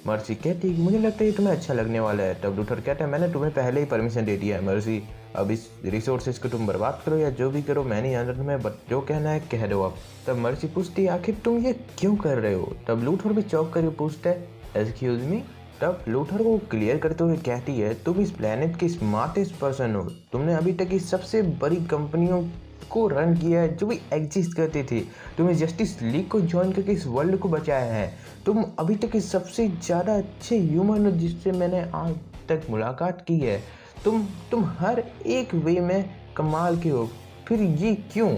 F: मर्सी कहती है कि मुझे लगता है ये तुम्हें अच्छा लगने वाला है। तब लूथर कहता है, मैंने तुम्हें पहले ही परमिशन दे दिया है मर्सी, अब इस रिसोर्सेज को तुम बर्बाद करो या जो भी करो, मैं नहीं जानता, तुम्हें जो कहना है कह दो अब। तब मर्सी पूछती है, आखिर तुम ये क्यों कर रहे हो। तब लूथर भी चौंक करके पूछता है, एक्सक्यूज मी। तब लूथर को क्लियर करते हुए कहती है, तुम इस प्लेनेट के स्मार्टेस्ट पर्सन हो, तुमने अभी तक की सबसे बड़ी कंपनियों को रन किया है जो भी एग्जिस्ट करती थी, तुमने जस्टिस लीग को ज्वाइन करके इस वर्ल्ड को बचाया है, तुम अभी तक के सबसे ज़्यादा अच्छे ह्यूमन हो जिससे मैंने आज तक मुलाकात की है, तुम हर एक वे में कमाल के हो, फिर ये क्यों।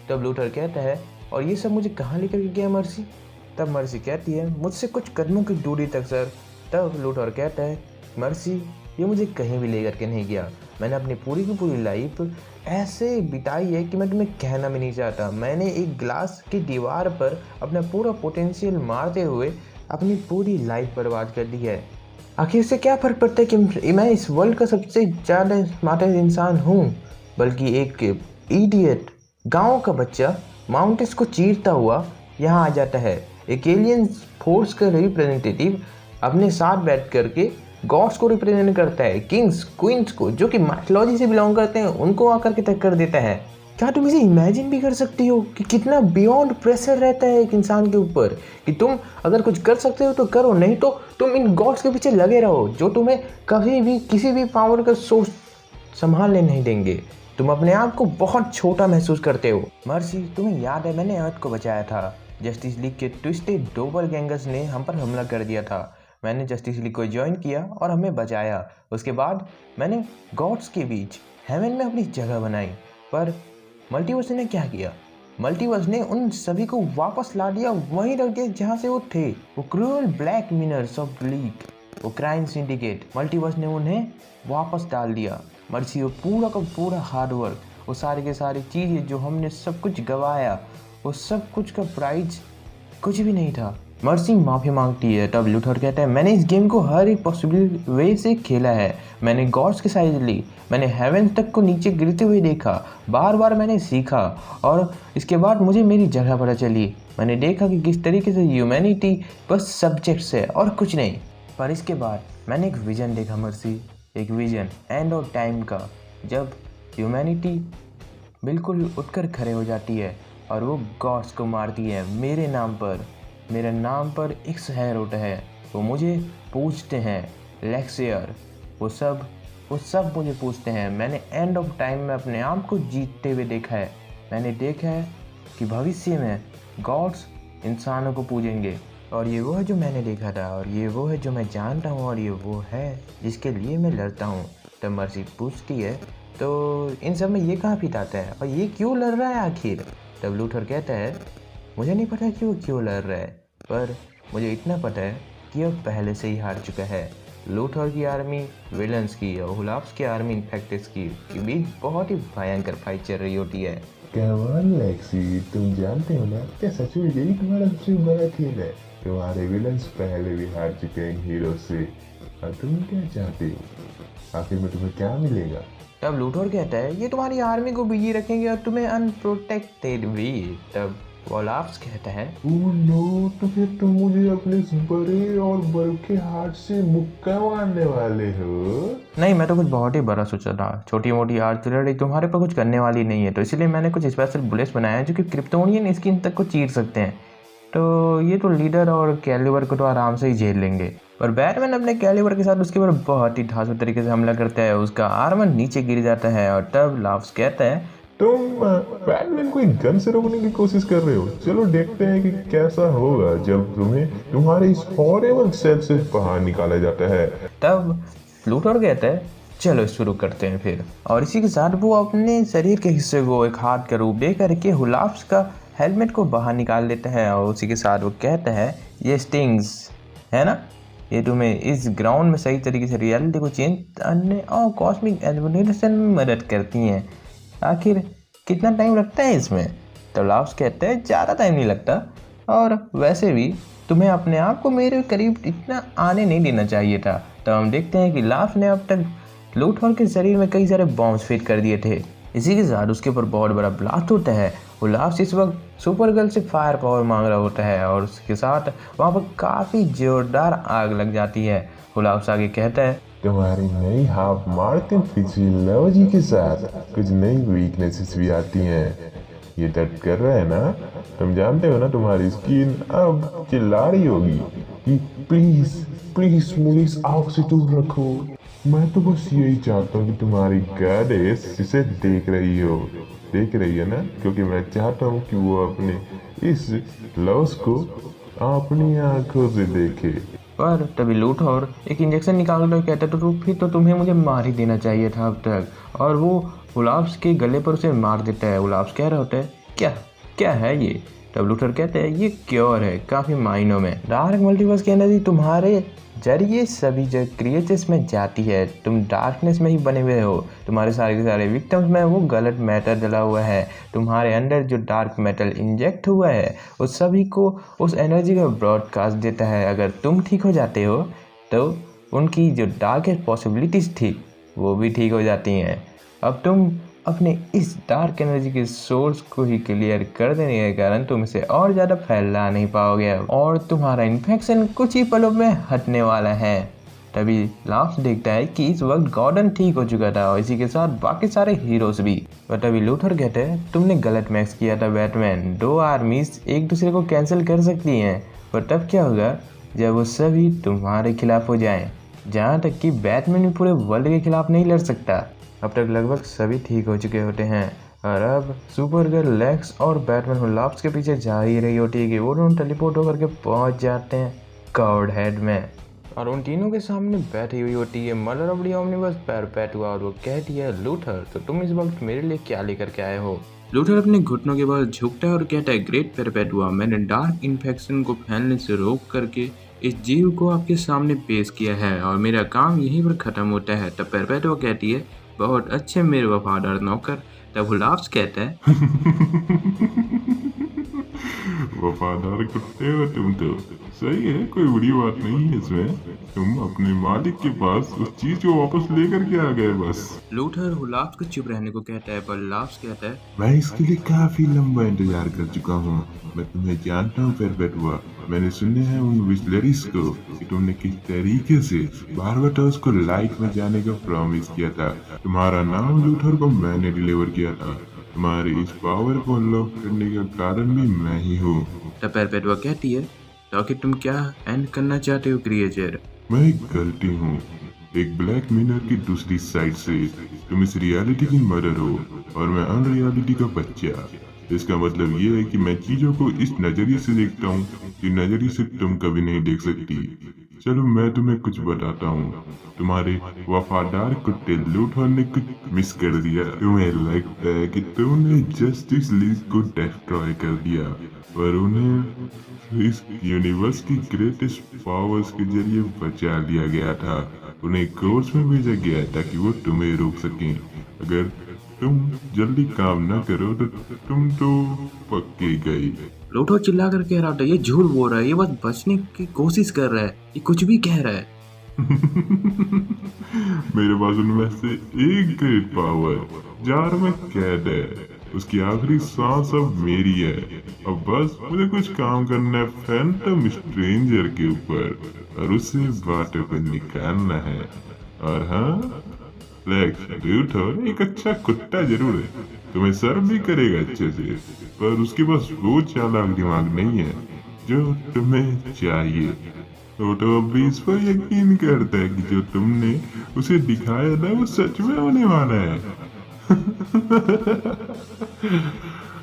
F: तब लूथर कहता है, और ये सब मुझे कहाँ लेकर के गया मर्सी। तब मर्सी कहती है, मुझसे कुछ कदमों की दूरी तक सर। तब लूथर कहता है, मर्सी ये मुझे कहीं भी लेकर के नहीं गया, मैंने अपनी पूरी की पूरी लाइफ ऐसे बिताई है कि मैं तुम्हें कहना भी नहीं चाहता। मैंने एक ग्लास की दीवार पर अपना पूरा पोटेंशियल मारते हुए अपनी पूरी लाइफ बर्बाद कर दी है। आखिर से क्या फ़र्क पड़ता है कि मैं इस वर्ल्ड का सबसे ज़्यादा स्मार्टेस्ट इंसान हूँ, बल्कि एक इडियट गाँव का बच्चा माउंटेन्स को चीरता हुआ यहाँ आ जाता है। एक एलियन फोर्स का रिप्रेजेंटेटिव अपने साथ बैठ करके गॉड्स को रिप्रेजेंट करता है, किंग्स क्वींस को जो कि माइथोलॉजी से बिलोंग करते हैं उनको आकर के टक्कर देता है। क्या तुम इसे इमेजिन भी कर सकती हो कि कितना बियॉन्ड प्रेशर रहता है एक इंसान के ऊपर कि तुम अगर कुछ कर सकते हो तो करो, नहीं तो तुम इन गॉड्स के पीछे लगे रहो जो तुम्हें कभी भी किसी भी पावर का सोर्स संभालने नहीं देंगे। तुम अपने आप को बहुत छोटा महसूस करते हो। मर्सी तुम्हें याद है मैंने अर्थ को बचाया था, जस्टिस लीग के ट्विस्टेड डोबल गैंगर्स ने हम पर हमला कर दिया था, मैंने जस्टिस लीग को ज्वाइन किया और हमें बचाया। उसके बाद मैंने गॉड्स के बीच हेवन में अपनी जगह बनाई, पर मल्टीवर्स ने क्या किया, मल्टीवर्स ने उन सभी को वापस ला दिया, वहीं रख दिया जहाँ से वो थे। वो क्रूअल ब्लैक मिनर्स ऑफ लीग, वो क्राइम सिंडिकेट, मल्टीवर्स ने उन्हें वापस डाल दिया। मर्सी वो पूरा का पूरा हार्डवर्क, वो सारी के सारी चीज़ें जो हमने सब कुछ गवाया, वो सब कुछ का प्राइज कुछ भी नहीं था। मर्सी माफ़ी मांगती है। तब लूथर कहता है, मैंने इस गेम को हर एक पॉसिबल वे से खेला है, मैंने गॉड्स की साइड ली, मैंने हेवन तक को नीचे गिरते हुए देखा, बार बार मैंने सीखा और इसके बाद मुझे मेरी जगह पता चली। मैंने देखा कि किस तरीके से ह्यूमैनिटी बस सब्जेक्ट्स है और कुछ नहीं। पर इसके बाद मैंने एक विज़न देखा मर्सी, एक विज़न एंड ऑफ टाइम का, जब ह्यूमैनिटी बिल्कुल उठकर खड़े हो जाती है और वो गॉड्स को मारती है। मेरे नाम पर एक शहर होता है, वो मुझे पूछते हैं लेक्सियर, वो सब मुझे पूछते हैं। मैंने एंड ऑफ टाइम में अपने आप को जीतते हुए देखा है। मैंने देखा है कि भविष्य में गॉड्स इंसानों को पूजेंगे और ये वो है जो मैंने देखा था और ये वो है जो मैं जानता हूँ और ये वो है जिसके लिए मैं लड़ता हूँ। तब मर्सी पूछती है, तो इन सब में ये कहाँ फिट आता है और ये क्यों लड़ रहा है आखिर। तब लूथर कहता है, मुझे नहीं पता कि वो क्यों लड़ रहा है, पर मुझे इतना पता है कि वो पहले से ही हार चुका है। लूथर की आर्मी विलन्स की और हुलाफ्स की आर्मी इन्फेक्टेड्स की बीच बहुत ही भयंकर फाइट चल रही होती है।
B: कमान लेक्सी, तुम जानते हो ना क्या सच में यही तुम्हारा सबसे बड़ा खेल है। तुम्हारे विलन्स पहले भी हार चुके हैं हीरो से और तुम क्या चाहते हो, आखिर में तुम्हें क्या मिलेगा।
F: तब लूथर कहता है, ये तुम्हारी आर्मी को बिजी रखेंगे और तुम्हें अनप्रोटेक्टेड भी। तब वोलाफ्स कहता है,
B: ओह नो, तो फिर तुम मुझे अपने बड़े और बड़के हाथ से मुक्का मारने वाले हो।
F: नहीं, मैं तो कुछ बहुत ही बड़ा सोचा था, छोटी मोटी आर्टिलरी तुम्हारे पर कुछ करने वाली नहीं है, तो इसलिए मैंने कुछ स्पेशल बुलेट्स बनाए हैं जो कि क्रिप्टोनियन स्किन तक को चीर सकते हैं। तो ये तो लीडर और कैलिबर को तो आराम से ही झेल लेंगे। पर बैटमैन अपने कैलिबर के साथ उसके ऊपर बहुत ही धांसू तरीके से हमला करता है। उसका आर्मर नीचे गिर जाता है और तब लाफ्स कहता है,
B: तुम बैटमैन को एक गन से रोकने की कोशिश कर रहे हो। चलो देखते हैं कि कैसा होगा जब तुम्हें तुम्हारे इस हॉरिबल सेल से बाहर निकाला जाता है।
F: तब लूथर कहता है, चलो शुरू करते हैं फिर। और इसी के साथ वो अपने शरीर के हिस्से को एक हाथ का रूप दे करके हुलाफ्स का हेलमेट को बाहर निकाल देता है। और उसी के साथ वो कहता है, ये स्टिंग्स है ना, ये तुम्हें इस ग्राउंड में सही तरीके से रियलिटी को चेंज करने और कॉस्मिक एलिमिनेशन में मदद करती हैं। आखिर कितना टाइम लगता है इसमें? तो लाफ्स कहते हैं, ज़्यादा टाइम नहीं लगता, और वैसे भी तुम्हें अपने आप को मेरे करीब इतना आने नहीं देना चाहिए था। तो हम देखते हैं कि लाफ्स ने अब तक लूथर के शरीर में कई सारे बॉम्ब्स फिट कर दिए थे। इसी के साथ उसके ऊपर बहुत बड़ा ब्लास्ट होता है। वो लाफ्स इस वक्त सुपर गर्ल से फायर पावर मांग रहा होता है और उसके साथ वहाँ पर काफ़ी जोरदार आग लग जाती है। वो लाफ्स आगे कहता है,
B: तुम्हारी नई हाफ मार्टिन फिजियोलॉजी के साथ कुछ नई वीकनेसेस भी आती हैं। ये दर्द कर रहा है ना? तुम जानते हो ना, तुम्हारी स्किन अब चिल्ला रही होगी कि प्लीज प्लीज मुझे इस आग से दूर रखो। मैं तो बस यही चाहता हूँ कि तुम्हारी गॉडेस इसे देख रही है ना, क्योंकि मैं चाहता हूँ कि वो अपने इस लव्स को अपनी आंखों से देखे।
F: पर तभी लूथर एक इंजेक्शन निकाल कर कहता है, तो फिर तो तुम्हें मुझे मार ही देना चाहिए था अब तक। और वो हुलाफ्स के गले पर उसे मार देता है। हुलाफ्स कह रहा होता है, क्या है ये? तब लूथर कहते हैं, ये क्योर है काफ़ी मायनों में। डार्क मल्टीवर्स की एनर्जी तुम्हारे जरिए सभी क्रिएचर्स में जाती है। तुम डार्कनेस में ही बने हुए हो। तुम्हारे सारे के सारे विक्टिम्स में वो गलत मैटर डला हुआ है। तुम्हारे अंदर जो डार्क मेटल इंजेक्ट हुआ है उस सभी को उस एनर्जी का ब्रॉडकास्ट देता है। अगर तुम ठीक हो जाते हो तो उनकी जो डार्केस्ट पॉसिबिलिटीज़ थी वो भी ठीक हो जाती हैं। अब तुम अपने इस डार्क एनर्जी के सोर्स को ही क्लियर कर देने के कारण तुम इसे और ज़्यादा फैला नहीं पाओगे और तुम्हारा इन्फेक्शन कुछ ही पलों में हटने वाला है। तभी लाफ्स देखता है कि इस वक्त गॉर्डन ठीक हो चुका था और इसी के साथ बाकी सारे हीरोज भी। और तभी लूथर कहते हैं, तुमने गलत मैच किया था बैटमैन। 2 आर्मीज एक दूसरे को कैंसिल कर सकती हैं, पर तब क्या होगा जब वो सभी तुम्हारे खिलाफ हो जाएं। जहाँ तक कि बैटमैन भी पूरे वर्ल्ड के खिलाफ नहीं लड़ सकता। अब तक लगभग सभी ठीक हो चुके होते हैं और अब सुपरगर्ल लेक्स और बैटमैन हुलाफ्स के पीछे जा ही रही होती है कि वो दोनों टेलीपोर्ट होकर के पहुंच जाते हैं कवर्ड हेड में। और उन तीनों के सामने बैठी हुई होती है मदर ऑफ द ओमनिवर्स परपेटुआ और वो कहती है, लूथर तो तुम इस वक्त मेरे लिए क्या लेकर के आए हो?
A: लूथर अपने घुटनों के बाद झुकता है और कहता है, ग्रेट परपेटुआ, मैंने डार्क इन्फेक्शन को फैलने से रोक करके इस जीव को आपके सामने पेश किया है और मेरा काम यहीं पर खत्म होता है। तब परपेटुआ कहती है, बहुत अच्छे मेरे वफादार नौकर। तब हुलाफ्स कहता है,
B: वफादार कुत्ते हो तुम तो। सही है, कोई बुरी बात नहीं है इसमें। तुम अपने मालिक के पास उस चीज को वापस लेकर के आ गए बस।
A: लूथर हुलाफ्स को चुप रहने को कहता है, पर हुलाफ्स कहता है,
B: मैं इसके लिए काफी लंबा इंतजार कर चुका हूँ। मैं तुम्हें जानता हूँ परपेटुआ। मैंने सुने हैं उन विस्लरिस को कि तुमने किस तरीके से बारबाटोस को लाइट में जाने का प्रॉमिस किया था। तुम्हारा नाम लूथर को मैंने डिलीवर किया था। तुम्हारी इस पावर को अनलॉक करने का कारण भी मैं ही हूँ।
A: तब परपेटुआ कहती है, तो आखिर तुम क्या एंड करना चाहते हो क्रिएचर?
B: मैं एक गलती हूँ, एक ब्लैक मिरर की दूसरी साइड से। तुम इस रियलिटी की मदर हो और मैं अनरियलिटी का बच्चा। इसका मतलब ये है कि मैं चीजों को इस नजरिए से देखता हूँ जिस नजरिए से तुम कभी नहीं देख सकती। चलो मैं तुम्हें कुछ बताता हूँ। तुम्हारे वफादार कुत्ते लूथर ने कुछ मिस कर दिया। तुम्हें लगता है कि तुमने जस्टिस लीग को डिस्ट्रॉय कर दिया, पर उन्हें इस यूनिवर्स की ग्रेटेस्ट पावर्स के जरिए बचा लिया गया था। उन्हें कोर्स में भेजा गया ताकि वो तुम्हें रोक सकें। अगर तुम जल्दी काम न करो तो तुम तो पक्के गई।
A: लूथर चिल्ला कर कह रहा था, ये झूठ बोल रहा है, ये बस बचने की कोशिश कर रहा है, ये कुछ भी कह रहा है।
B: मेरे पास उनमें से एक ग्रेट पावर जार में कैद है। उसकी आखिरी सांस अब मेरी है। अब बस मुझे कुछ काम करना है फैंटम स्ट्रेंजर के ऊपर और उससे बातों को निकालना है। और हाँ, लूथर एक अच्छा कुत्ता जरूर है, तुम्हें सर्व भी करेगा अच्छे से, पर उसके पास वो चालाक दिमाग नहीं है जो तुम्हें चाहिए। वो तो अब भी इस पर यकीन करता है कि जो तुमने उसे दिखाया था वो सच में होने वाला है।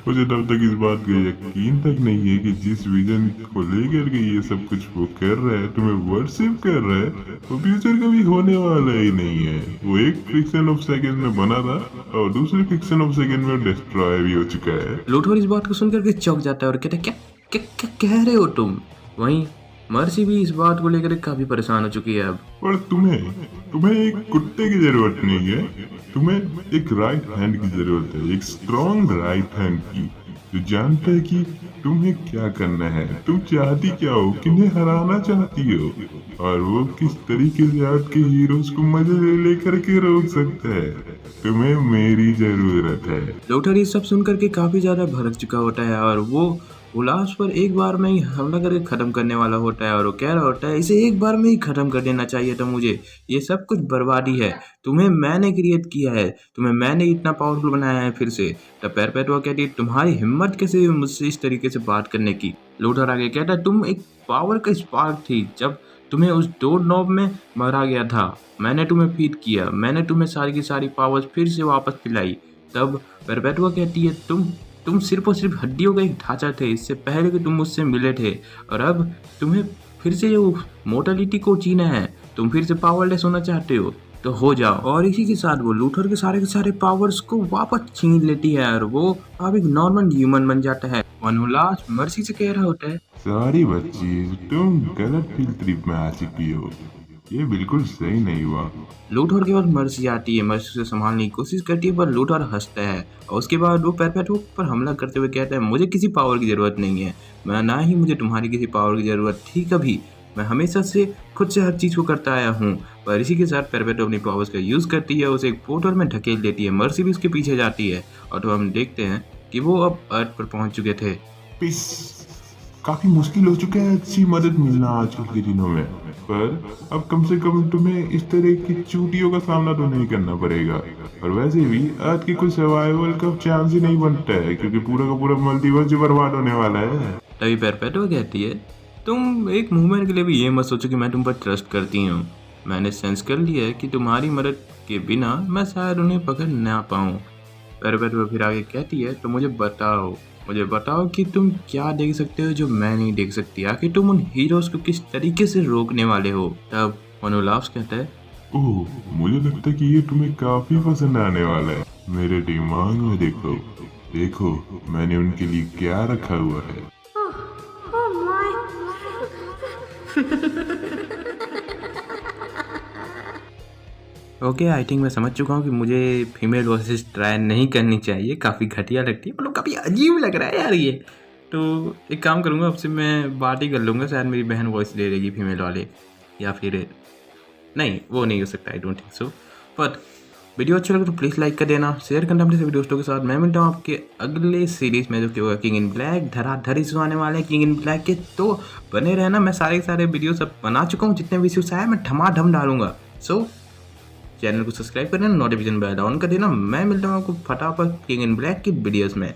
B: मुझे तब तक इस बात का यकीन तक नहीं है कि जिस विजन को लेकर के ये सब कुछ वो कर रहा है, तुम्हें वर्शिप कर रहा है, वो फ्यूचर कभी होने वाला ही नहीं है। वो एक फ्रिक्शन ऑफ सेकंड में बना था और दूसरे फ्रिक्शन ऑफ सेकंड में डिस्ट्रॉय भी हो चुका है।
A: लूथर इस बात को सुनकर के चौंक जाता है और कहता है क्या क्या क्या कह रहे हो तुम। वहीं मर्सी भी इस बात को लेकर काफी परेशान हो चुकी है अब।
B: पर तुम्हें एक कुत्ते की जरूरत नहीं है, तुम्हें एक राइट हैंड की जरूरत है, एक स्ट्रॉन्ग राइट हैंड की, जो जानता है कि तुम्हें क्या करना है, तुम चाहती क्या हो, किन्हें हराना चाहती हो, और वो किस तरीके से आपके हीरोज को मजे लेकर के रोक सकता है। तुम्हें मेरी जरूरत है।
A: लूथर ये सब सुनकर के काफी ज्यादा भड़क चुका होता है और वो उलास पर एक बार में ही हमला करके खत्म करने वाला होता है और वो कह रहा होता है इसे एक बार में ही खत्म कर देना चाहिए था मुझे, ये सब कुछ बर्बादी है, तुम्हें मैंने क्रिएट किया है, तुम्हें मैंने इतना पावरफुल बनाया है फिर से। तब पेरपेटुआ कहती है तुम्हारी हिम्मत कैसे हुई मुझसे इस तरीके से बात करने की। लूथर आगे कहता है तुम एक पावर का स्पार्क थी, जब तुम्हें उस डोर नॉब में मारा गया था मैंने तुम्हें फीड किया, मैंने तुम्हें सारी की सारी पावर्स फिर से वापस पिलाई। तब पेरपेटुआ कहती है तुम सिर्फ और सिर्फ हड्डियों का एक ढांचा थे, इससे पहले कि तुम मुझसे मिले थे, और अब तुम्हें फिर से जो मोर्टलिटी को जीना है, तुम फिर से पावरलेस होना चाहते हो तो हो जाओ। और इसी के साथ वो लूथर के सारे पावर्स को वापस छीन लेती है और वो अब एक नॉर्मल ह्यूमन बन जाता है। मनोलास मर्सी से कह रहा होता है
B: सॉरी बच्ची, तुम गलत फील्ड ट्रिप में आ चुकी हो, ये बिल्कुल सही नहीं हुआ।
A: लूथर के बाद मर्सी आती है, मर्सी से संभालने की कोशिश करती है पर लूथर हंसता है और उसके बाद वो पेरपेटुआ पर हमला करते हुए कहता है मुझे किसी पावर की ज़रूरत नहीं है, मैं ना ही मुझे तुम्हारी किसी पावर की ज़रूरत थी कभी, मैं हमेशा से खुद से हर चीज़ को करता आया हूँ। पर इसी के साथ पेरपेटुआ अपनी पावर्स का यूज़ करती है, उसे एक पोर्टल में ढकेल देती है, मर्सी भी उसके पीछे जाती है और तो हम देखते हैं कि वो अब अर्थ पर पहुँच चुके थे।
B: पिस काफी मुश्किल हो चुका है अच्छी मदद मिलना आजकल के दिनों में, पर अब कम से कम तुम्हें इस तरह की चूटियों का सामना तो नहीं करना पड़ेगा। और वैसे भी आज की कोई सर्वाइवल का चांस ही नहीं बनता है क्योंकि पूरा का पूरा मल्टीवर्स बर्बाद होने वाला है।
A: तभी पेरपेटुआ कहती है तुम एक मूवमेंट के लिए भी ये मत सोचो कि मैं तुम पर ट्रस्ट करती हूँ, मैंने सेंस कर लिया है कि तुम्हारी मदद के बिना मैं शायद उन्हें पकड़ ना पाऊँ। पेरपेटुआ फिर आगे कहती है तो मुझे बताओ कि तुम क्या देख सकते हो जो मैं नहीं देख सकती, आखिर तुम उन हीरोज को किस तरीके से रोकने वाले हो। तब मनोलास कहता है
B: ओह, मुझे लगता है कि ये तुम्हें काफी पसंद आने वाला है। मेरे दिमाग में देखो मैंने उनके लिए क्या रखा हुआ है।
D: Oh my.
A: Okay I think मैं समझ चुका हूँ कि मुझे फीमेल वॉइस ट्राई नहीं करनी चाहिए, काफ़ी घटिया लगती है, मतलब काफ़ी अजीब लग रहा है यार ये। तो एक काम करूँगा, अब से मैं बात ही कर लूँगा, शायद मेरी बहन वॉइस दे देगी फीमेल वाले, या फिर नहीं वो नहीं हो सकता, I don't think so. But video अच्छा लगे तो प्लीज़ लाइक कर देना, शेयर करना अपने सभी दोस्तों के साथ। मैं मिलता हूँ आपके अगले सीरीज़ में जो कि होगा किंग इन ब्लैक। धराधर इशू आने वाले हैं किंग इन ब्लैक के, तो बने रहना। मैं सारे वीडियो सब बना चुका हूँ, जितने भी इश्यूज आए मैं धमाधम डालूंगा। सो चैनल को सब्सक्राइब कर देना, नोटिफिकेशन बेल ऑन कर देना। मैं मिलता हूँ आपको फटाफट किंग इन ब्लैक की वीडियोस में।